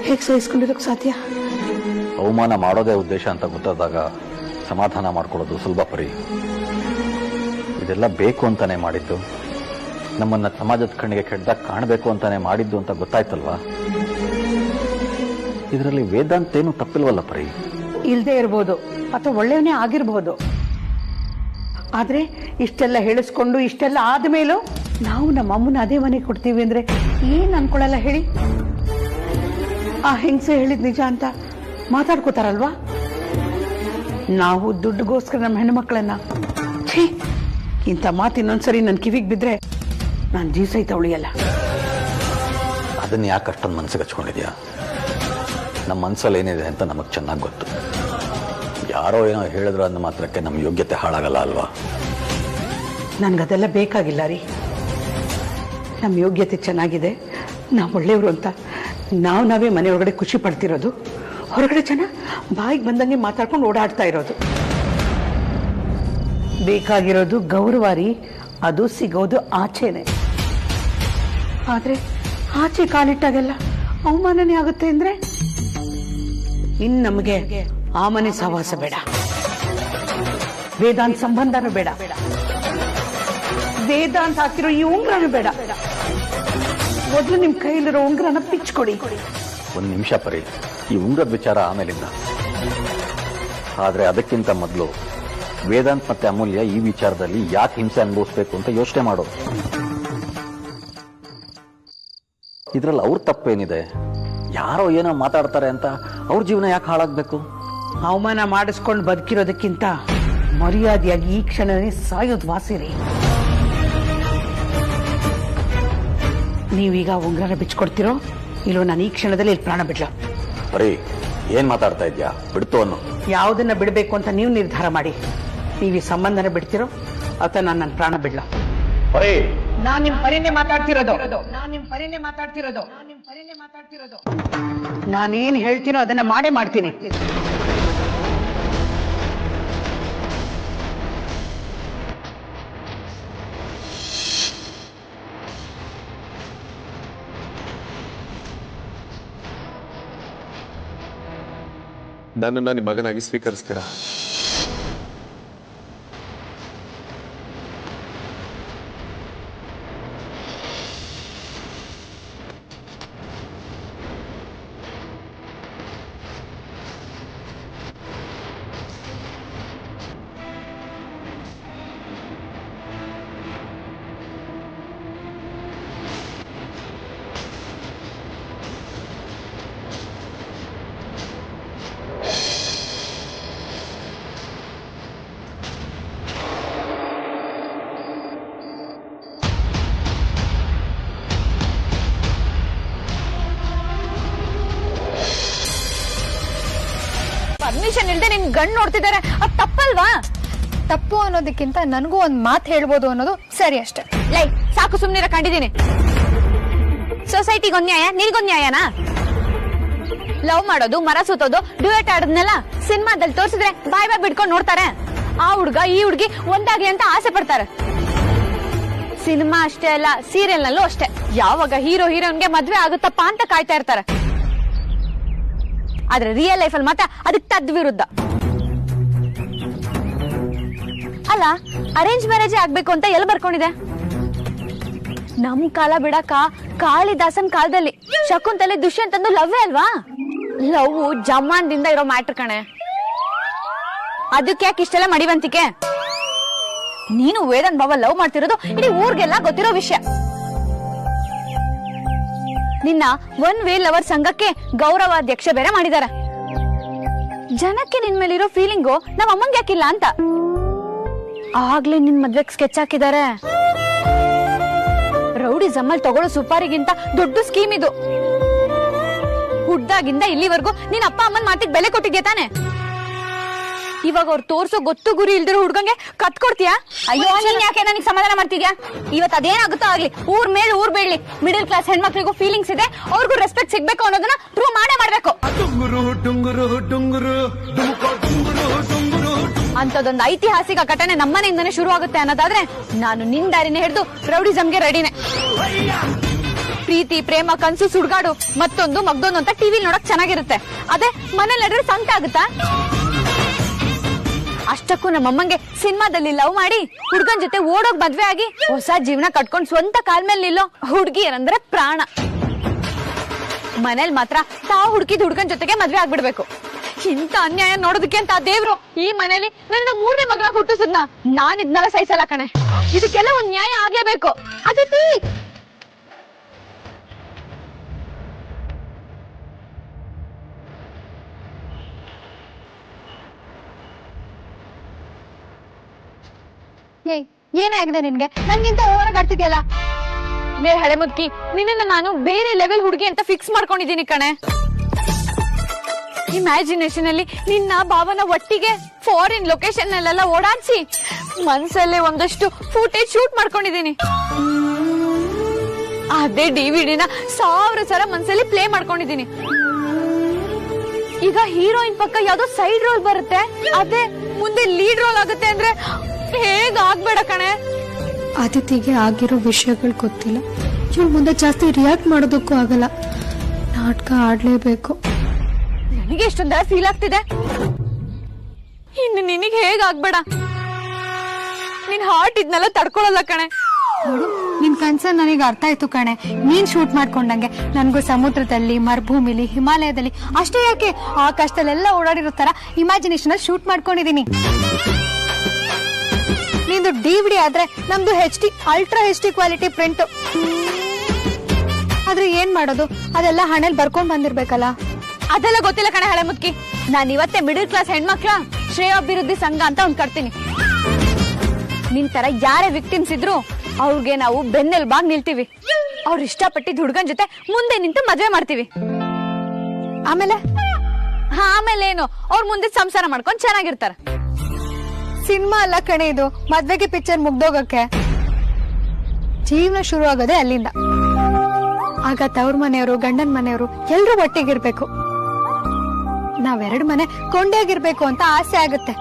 ಹೇಗೆ ಸಹಿಸ್ಕೊಂಡಿರೋಕೆ ಸಾಧ್ಯ? ಅವಮಾನ ಮಾಡೋದೇ ಉದ್ದೇಶ ಅಂತ ಗೊತ್ತಾದಾಗ ಸಮಾಧಾನ ಮಾಡ್ಕೊಳ್ಳೋದು ಸುಲಭ ಪರಿ. ಇದೆಲ್ಲ ಬೇಕು ಅಂತಾನೆ ಮಾಡಿದ್ದು, ನಮ್ಮನ್ನ ಸಮಾಜದ ಕಣ್ಣಿಗೆ ಕೆಟ್ಟದಾಗ ಕಾಣಬೇಕು ಅಂತಾನೆ ಮಾಡಿದ್ದು ಅಂತ ಗೊತ್ತಾಯ್ತಲ್ವಾ? ಇದರಲ್ಲಿ ವೇದಾಂತ ಏನು ತಪ್ಪಿಲ್ವಲ್ಲ ಪರಿ? ಇಲ್ದೇ ಇರ್ಬೋದು ಅಥವಾ ಒಳ್ಳೆಯವನೇ ಆಗಿರ್ಬೋದು. ಆದ್ರೆ ಇಷ್ಟೆಲ್ಲ ಹೇಳಿಸ್ಕೊಂಡು ಇಷ್ಟೆಲ್ಲ ಆದ್ಮೇಲೂ ನಾವು ನಮ್ಮ ಅಮ್ಮನ ಅದೇ ಮನೆ ಕೊಡ್ತೀವಿ ಅಂದ್ರೆ ಏನ್ ಅನ್ಕೊಳಲ್ಲ ಹೇಳಿ? ಆ ಹೆಂಗಸೆ ಹೇಳಿದ್ ನಿಜ ಅಂತ ಮಾತಾಡ್ಕೋತಾರಲ್ವಾ? ನಾವು ದುಡ್ಡುಗೋಸ್ಕರ ನಮ್ಮ ಹೆಣ್ಮಕ್ಳನ್ನ ಇಂಥ ಮಾತು ಇನ್ನೊಂದ್ಸರಿ ನನ್ ಕಿವಿಗೆ ಬಿದ್ರೆ ನಾನು ಜೀವ ಸಹಿತ ಉಳಿಯಲ್ಲ. ಅದನ್ನ ಯಾಕೆ ಅಷ್ಟೊಂದು ಮನಸ್ಸಿಗೆ ಹಚ್ಕೊಂಡಿದ್ಯಾ? ನಮ್ಮ ಮನಸ್ಸಲ್ಲಿ ಏನಿದೆ ಅಂತ ನಮಗೆ ಚೆನ್ನಾಗಿ ಗೊತ್ತು. ಯಾರೋ ಏನೋ ಹೇಳಿದ್ರು ಅಂದ ಮಾತ್ರಕ್ಕೆ ನಮ್ಮ ಯೋಗ್ಯತೆ ಹಾಳಾಗಲ್ಲ ಅಲ್ವಾ? ನನ್ಗದೆಲ್ಲ ಬೇಕಾಗಿಲ್ಲ ರೀ. ನಮ್ಮ ಯೋಗ್ಯತೆ ಚೆನ್ನಾಗಿದೆ, ನಾವು ಒಳ್ಳೆಯವರು ಅಂತ ನಾವೇ ಮನೆ ಒಳಗಡೆ ಖುಷಿ ಪಡ್ತಿರೋದು. ಹೊರಗಡೆ ಜನ ಬಾಯಿಗೆ ಬಂದಂಗೆ ಮಾತಾಡ್ಕೊಂಡು ಓಡಾಡ್ತಾ ಇರೋದು. ಬೇಕಾಗಿರೋದು ಗೌರವ ರೀ, ಅದು ಸಿಗೋದು ಆಚೆನೆ. ಆದ್ರೆ ಆಚೆ ಕಾಲಿಟ್ಟಾಗೆಲ್ಲ ಅವಮಾನನೇ ಆಗುತ್ತೆ ಅಂದ್ರೆ ಇನ್ ನಮಗೆ ಆ ಮನೆ ಸಹವಾಸ ಬೇಡ, ವೇದಾಂತ ಸಂಬಂಧನೂ ಬೇಡ, ವೇದಾಂತ ಹಾಕಿರೋ ಈ ಉಂಗ್ರನೂ ಬೇಡ. ಮೊದಲು ನಿಮ್ ಕೈಲಿರೋ ಉಂಗ್ರನ ಪಿಚ್ಕೊಡಿ. ಒಂದು ನಿಮಿಷ ಪರಿ, ಈ ಉಂಗ್ರದ ವಿಚಾರ ಆಮೇಲಿಂದ. ಆದ್ರೆ ಅದಕ್ಕಿಂತ ಮೊದಲು ವೇದಾಂತ್ ಮತ್ತೆ ಅಮೂಲ್ಯ ಈ ವಿಚಾರದಲ್ಲಿ ಯಾಕೆ ಹಿಂಸೆ ಅನುಭವಿಸ್ಬೇಕು ಅಂತ ಯೋಚನೆ ಮಾಡು. ಇದ್ರಲ್ಲಿ ಅವ್ರ ತಪ್ಪೇನಿದೆ? ಯಾರೋ ಏನೋ ಮಾತಾಡ್ತಾರೆ ಅಂತ ಅವ್ರ ಜೀವನ ಯಾಕೆ ಹಾಳಾಗ್ಬೇಕು? ಅವಮಾನ ಮಾಡಿಸ್ಕೊಂಡು ಬದುಕಿರೋದಕ್ಕಿಂತ ಮರ್ಯಾದೆಯಾಗಿ ಈ ಕ್ಷಣನೇ ಸಾಯೋದು ವಾಸಿರಿ. ನೀವೀಗ ಉಂಗ್ರನ ಬಿಚ್ಕೊಡ್ತಿರೋ ಇಲ್ಲೋ ನಾನು ಈ ಕ್ಷಣದಲ್ಲಿ ಇಲ್ಲಿ ಪ್ರಾಣ ಬಿಡ್ಲ? ಬರೀ ಏನ್ ಮಾತಾಡ್ತಾ ಇದ್ಯಾ? ಬಿಡ್ತು ಅನ್ನು. ಯಾವುದನ್ನ ಬಿಡಬೇಕು ಅಂತ ನೀವು ನಿರ್ಧಾರ ಮಾಡಿ. ನೀವು ಈ ಸಂಬಂಧನ ಬಿಡ್ತಿರೋ ಅಥವಾ ನಾನು ನನ್ನ ಪ್ರಾಣ ಬಿಡ್ಲ? ನಾನ್ ನಿಮ್ ಪರಿನೇ ಮಾತಾಡ್ತಿರೋದು. ನಾನೇನ್ ಹೇಳ್ತೀನೋ ಅದನ್ನ ಮಾಡೇ ಮಾಡ್ತೀನಿ. ನನ್ನನ್ನು ನಿಮ್ಮ ಮಗನಾಗಿ ಸ್ವೀಕರಿಸ್ತೀರಾ? ಪರ್ಮಿಷನ್ ಇಲ್ದೆ ನಿನ್ ಗಂಡ್ ನೋಡ್ತಿದ್ದಾರೆ, ಅದ್ ತಪ್ಪಲ್ವಾ? ತಪ್ಪು ಅನ್ನೋದಕ್ಕಿಂತ ನನಗೂ ಒಂದ್ ಮಾತು ಹೇಳ್ಬೋದು ಅನ್ನೋದು ಸರಿ ಅಷ್ಟೇ. ಲೈ ಸಾಕು, ಸುಮ್ನಿರ, ಕಂಡಿದ್ದೀನಿ. ಸೊಸೈಟಿಗೊಂದ್ ನ್ಯಾಯ, ನಿನಗೊಂದ್ ನ್ಯಾಯನಾ? ಲವ್ ಮಾಡೋದು, ಮರ ಸುತ್ತೋದು, ಡ್ಯೂಯೇಟ್ ಆಡೋದ್ನೆಲ್ಲ ಸಿನಿಮಾದಲ್ಲಿ ತೋರಿಸಿದ್ರೆ ಬಾಯ್ ಬಿಡ್ಕೊಂಡು ನೋಡ್ತಾರೆ. ಆ ಹುಡ್ಗ ಈ ಹುಡ್ಗಿ ಒಂದಾಗಿ ಅಂತ ಆಸೆ ಪಡ್ತಾರೆ. ಸಿನಿಮಾ ಅಷ್ಟೇ ಅಲ್ಲ, ಸೀರಿಯಲ್ ನಲ್ಲೂ ಅಷ್ಟೇ. ಯಾವಾಗ ಹೀರೋ ಹೀರೋನ್ಗೆ ಮದ್ವೆ ಆಗುತ್ತಪ್ಪ ಅಂತ ಕಾಯ್ತಾ ಇರ್ತಾರೆ. ಆದ್ರೆ ರಿಯಲ್ ಲೈಫ್ ಅಲ್ಲಿ ಮಾತ್ರ ಅದಕ್ಕೆ ತದ್ ವಿರುದ್ಧ. ಅಲ್ಲ, ಅರೇಂಜ್ ಮ್ಯಾರೇಜ್ ಆಗ್ಬೇಕು ಅಂತ ಎಲ್ಲಿ ಬರ್ಕೊಂಡಿದೆ? ನಮ್ ಕಾಲ ಬಿಡಕ ಕಾಳಿದಾಸನ್ ಕಾಲದಲ್ಲಿ ಶಕುಂತಲೆ ದುಷ್ಯಂತಂದು ಲವ್ವೇ ಅಲ್ವಾ? ಲವ್ ಜಮಾನ್ದಿಂದ ಇರೋ ಮ್ಯಾಟ್ರ್ ಕಣೆ. ಅದಕ್ಕೆ ಯಾಕೆ ಇಷ್ಟೆಲ್ಲ ಮಡಿವಂತಿಕೆ? ನೀನು ವೇದಾಂತ್ ಬಾಬಾ ಲವ್ ಮಾಡ್ತಿರೋದು ಇಡೀ ಊರ್ಗೆಲ್ಲ ಗೊತ್ತಿರೋ ವಿಷಯ. ನಿನ್ನ ಒನ್ ವೇ ಲವರ್ ಸಂಘಕ್ಕೆ ಗೌರವಾಧ್ಯಕ್ಷ ಬೇರೆ ಮಾಡಿದಾರೆ. ಜನಕ್ಕೆ ನಿನ್ ಮೇಲಿರೋ ಫೀಲಿಂಗು ನಮ್ಮ ಅಮ್ಮಂಗೆ ಯಾಕಿಲ್ಲ ಅಂತ. ಆಗ್ಲೇ ನಿನ್ ಮದ್ವೆಗ್ ಸ್ಕೆಚ್ ಹಾಕಿದ್ದಾರೆ. ರೌಡಿ ಜಮ್ಮಲ್ ತಗೊಳ್ಳೋ ಸುಪಾರಿಗಿಂತ ದೊಡ್ಡ ಸ್ಕೀಮ್ ಇದು. ಹುಡ್ದಾಗಿಂದ ಇಲ್ಲಿವರೆಗೂ ನಿನ್ ಅಪ್ಪ ಅಮ್ಮನ್ ಮಾತಿಗೆ ಬೆಲೆ ಕೊಟ್ಟಿದ್ಯಾ ತಾನೆ? ಇವಾಗ ಅವ್ರು ತೋರ್ಸೋ ಗೊತ್ತು ಗುರಿ ಇಲ್ದಿರೋ ಹುಡ್ಗಂಗೆ ಕತ್ ಕೊಡ್ತೀಯಾ? ಅಯ್ಯೋ ನೀನ್ ಯಾಕೆ ನನಗೆ ಸಮಾಧಾನ ಮಾಡ್ತಿದ್ಯಾ? ಇವತ್ತು ಅದೇನಾಗುತ್ತೋ ಆಗ್ಲಿ, ಊರ್ ಮೇಲೆ ಊರ್ ಬೀಳ್ಲಿ, ಮಿಡಲ್ ಕ್ಲಾಸ್ ಹೆಣ್ಮಕ್ಳಿಗೂ ಫೀಲಿಂಗ್ಸ್ ಇದೆ, ಅವ್ರಿಗೂ ರೆಸ್ಪೆಕ್ಟ್ ಸಿಗ್ಬೇಕು ಅನ್ನೋದನ್ನ ಪ್ರೂವ್ ಮಾಡೇ ಮಾಡ್ಬೇಕು. ಅಂತದೊಂದು ಐತಿಹಾಸಿಕ ಘಟನೆ ನಮ್ಮನೆಯಿಂದನೇ ಶುರು ಆಗುತ್ತೆ ಅನ್ನೋದಾದ್ರೆ ನಾನು ನಿನ್ ದಾರಿನೇ ಹಿಡಿದು ರೌಡಿಸಮ್ಗೆ ರೆಡಿನೇ. ಪ್ರೀತಿ, ಪ್ರೇಮ, ಕನ್ಸು, ಸುಡ್ಗಾಡು, ಮತ್ತೊಂದು ಮಗ್ದೊಂದು ಅಂತ ಟಿವಿ ನೋಡಕ್ ಚೆನ್ನಾಗಿರುತ್ತೆ. ಅದೇ ಮನೇಲಿ ನಡೆದ್ರೆ ಸಂಕಟ ಆಗುತ್ತಾ? ಅಷ್ಟಕ್ಕೂ ನಮ್ಮಮ್ಮಂಗೆ ಸಿನಿಮಾದಲ್ಲಿ ಲವ್ ಮಾಡಿ ಹುಡ್ಗನ್ ಜೊತೆ ಓಡೋಗ್ ಮದ್ವೆ ಆಗಿ ಹೊಸ ಜೀವನ ಕಟ್ಕೊಂಡ್ ಸ್ವಂತ ಕಾಲ್ ಮೇಲೆ ನಿಲ್ಲೋ ಹುಡ್ಗಿಯರಂದ್ರೆ ಪ್ರಾಣ. ಮನೇಲಿ ಮಾತ್ರ ತಾವು ಹುಡುಕಿದ ಹುಡ್ಗನ್ ಜೊತೆಗೆ ಮದ್ವೆ ಆಗ್ಬಿಡ್ಬೇಕು. ಇಂತ ಅನ್ಯಾಯ ನೋಡೋದಕ್ಕೆ ಅಂತ ದೇವ್ರು ಈ ಮನೇಲಿ ನನ್ನ 3ನೇ ಮಗಳ ಹುಟ್ಟಿಸದ್ನ ನಾನ್ ಇದನ್ನೆಲ್ಲ ಸಹಿಸಲ್ಲ ಕಣೆ. ಇದಕ್ಕೆಲ್ಲ ಒಂದ್ ನ್ಯಾಯ ಆಗ್ಲೇಬೇಕು. ಅದಿತಿ ಏನಾಗಿದೆ ನಿನ್ಗೆ? ನನ್ಗಿಂತ ಓವರಾಗಿ ಆಡ್ತಿದ್ಯಲ್ಲ. ಬೇರೆ ಹಳೆ ಮುದ್ಕಿ, ನಿನ್ನ ನಾನು ಬೇರೆ ಲೆವೆಲ್ ಹುಡುಗಿ ಅಂತ ಫಿಕ್ಸ್ ಮಾಡ್ಕೊಂಡಿದ್ದೀನಿ ಕಣೆ. ಇಮ್ಯಾಜಿನೇಷನ್ ಅಲ್ಲಿ ನಿನ್ನ ಭಾವನ ಒಟ್ಟಿಗೆ ಫಾರಿನ್ ಲೊಕೇಶನ್ ಅಲ್ಲೆಲ್ಲ ಓಡಾಡ್ಸಿ ಮನ್ಸಲ್ಲೇ ಒಂದಷ್ಟು ಫೂಟೇಜ್ ಶೂಟ್ ಮಾಡ್ಕೊಂಡಿದ್ದೀನಿ. ಅದೇ ಡಿವಿಡಿನ 1000 ಸಲ ಮನ್ಸಲ್ಲಿ ಪ್ಲೇ ಮಾಡ್ಕೊಂಡಿದ್ದೀನಿ. ಈಗ ಹೀರೋಯಿನ್ ಪಕ್ಕ ಯಾವ್ದೋ ಸೈಡ್ ರೋಲ್ ಬರುತ್ತೆ, ಅದೇ ಮುಂದೆ ಲೀಡ್ ರೋಲ್ ಆಗುತ್ತೆ ಅಂದ್ರೆ ಹೇಗ ಆಗ್ಬೇಡ ಕಣೆ. ಅದಿತಿಗೆ ಆಗಿರೋ ವಿಷಯಗಳು ಗೊತ್ತಿಲ್ಲ, ಇವ್ರ ಮುಂದೆ ಜಾಸ್ತಿ ರಿಯಾಕ್ಟ್ ಮಾಡೋದಕ್ಕೂ ಆಗಲ್ಲ. ನಾಟಕ ಆಡ್ಲೇಬೇಕು. ನನಗೆ ಎಷ್ಟೊಂದರ ಫೀಲ್ ಆಗ್ತಿದೆ. ಇನ್ನು ನಿನಗೆ ಹೇಗಾಗ್ಬೇಡ. ನಿನ್ ಹಾರ್ಟ್ ಇದನ್ನೆಲ್ಲ ತಡ್ಕೊಳಲ್ಲ ಕಣೆ. ನೋಡು, ನಿನ್ ಕನ್ಸರ್ನ್ ನನಗೆ ಅರ್ಥ ಆಯ್ತು ಕಣೆ. ನೀನ್ ಶೂಟ್ ಮಾಡ್ಕೊಂಡಂಗೆ ನನ್ಗೂ ಸಮುದ್ರದಲ್ಲಿ, ಮರುಭೂಮಿಲಿ, ಹಿಮಾಲಯದಲ್ಲಿ, ಅಷ್ಟೇ ಯಾಕೆ ಆಕಾಶದಲ್ಲೆಲ್ಲ ಓಡಾಡಿರೋ ತರ ಇಮ್ಯಾಜಿನೇಷನ್ ಅಲ್ಲಿ ಶೂಟ್ ಮಾಡ್ಕೊಂಡಿದೀನಿ. ನಿಂದು DVD ಆದ್ರೆ ನಮ್ದು HD ultra HD quality print. ಆದ್ರೆ ಏನ್ ಮಾಡೋದು, ಅದೆಲ್ಲ ಹಣೆಲ್ ಬರ್ಕೊಂಡ್ ಬಂದಿರ್ಬೇಕಲ್ಲ. ಅದೆಲ್ಲ ಗೊತ್ತಿಲ್ಲ ಕಣೆ ಹಳೆ ಮುದ್ಕಿ. ನಾನ್ ಇವತ್ತೇ ಮಿಡಲ್ ಕ್ಲಾಸ್ ಹೆಣ್ಮಕ್ಳ ಶ್ರೇಯಾಭಿವೃದ್ಧಿ ಸಂಘ ಅಂತ ಒಂದ್ ಕಟ್ತೀನಿ. ನಿನ್ ತರ ಯಾರೇ ವಿಕ್ಟಿಮ್ಸ್ ಇದ್ರು ಅವ್ರಿಗೆ ನಾವು ಬೆನ್ನೆಲುಬಾಗಿ ನಿಲ್ತೀವಿ. ಅವ್ರು ಇಷ್ಟಪಟ್ಟಿದ್ ಹುಡ್ಗನ್ ಜೊತೆ ಮುಂದೆ ನಿಂತು ಮದ್ವೆ ಮಾಡ್ತೀವಿ. ಆಮೇಲೆ ಏನು, ಅವ್ರ ಮುಂದೆ ಸಂಸಾರ ಮಾಡ್ಕೊಂಡ್ ಚೆನ್ನಾಗಿರ್ತಾರ. ಸಿನಿಮಾ ಅಲ್ಲ ಕಣೆ ಇದು, ಮದ್ವೆಗೆ ಪಿಕ್ಚರ್ ಮುಗ್ದೋಗಕ್ಕೆ. ಜೀವನ ಶುರು ಆಗೋದೇ ಅಲ್ಲಿಂದ. ಆಗ ತವ್ರ ಮನೆಯವರು, ಗಂಡನ್ ಮನೆಯವರು ಎಲ್ರೂ ಒಟ್ಟಿಗಿರ್ಬೇಕು. ನಾವೆರಡು ಮನೆ ಕೊಂಡಾಗಿರ್ಬೇಕು ಅಂತ ಆಸೆ ಆಗುತ್ತೆ.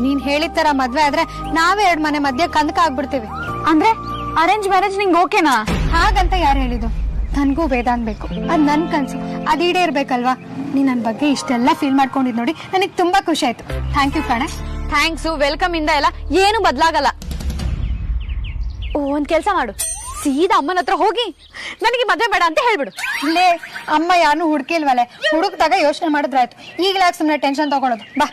ನೀನ್ ಹೇಳಿದ ತರ ಮದ್ವೆ ಆದ್ರೆ ನಾವೇ 2 ಮನೆ ಮಧ್ಯೆ ಕಂದಕ ಆಗ್ಬಿಡ್ತೀವಿ. ಅಂದ್ರೆ ಅರೇಂಜ್ ಮ್ಯಾರೇಜ್ ನಿಂಗೆ ಓಕೆನಾ? ಹಾಗಂತ ಯಾರು ಹೇಳಿದ್ದು? ನನ್ಗೂ ವೇದಾಂತ್ ಬೇಕು, ಅದ್ ನನ್ ಕನ್ಸು, ಅದ್ ಈಡೇ ಇರ್ಬೇಕಲ್ವಾ. ನೀ ನನ್ ಬಗ್ಗೆ ಇಷ್ಟೆಲ್ಲ ಫೀಲ್ ಮಾಡ್ಕೊಂಡಿದ್ ನೋಡಿ ನನಗ್ ತುಂಬಾ ಖುಷಿ ಆಯ್ತು. ಥ್ಯಾಂಕ್ ಯು ಕಣೆ. ಥ್ಯಾಂಕ್ಸು, ವೆಲ್ಕಮ್ ಇಂದ ಎಲ್ಲ ಏನು ಬದ್ಲಾಗಲ್ಲ. ಒಂದ್ ಕೆಲ್ಸ ಮಾಡು, ಸೀದಾ ಅಮ್ಮನ ಹತ್ರ ಹೋಗಿ ನನಗೆ ಮದ್ವೆ ಬೇಡ ಅಂತ ಹೇಳ್ಬಿಡು. ಲೇ, ಅಮ್ಮ ಯಾರು ಹುಡ್ಕಿಲ್ವಲೆ, ಹುಡುಕ್ದಾಗ ಯೋಚನೆ ಮಾಡಿದ್ರಾಯ್ತು. ಈಗಲೇ ಸುಮ್ನೆ ಟೆನ್ಷನ್ ತಗೊಳೋದು. ಬಾ.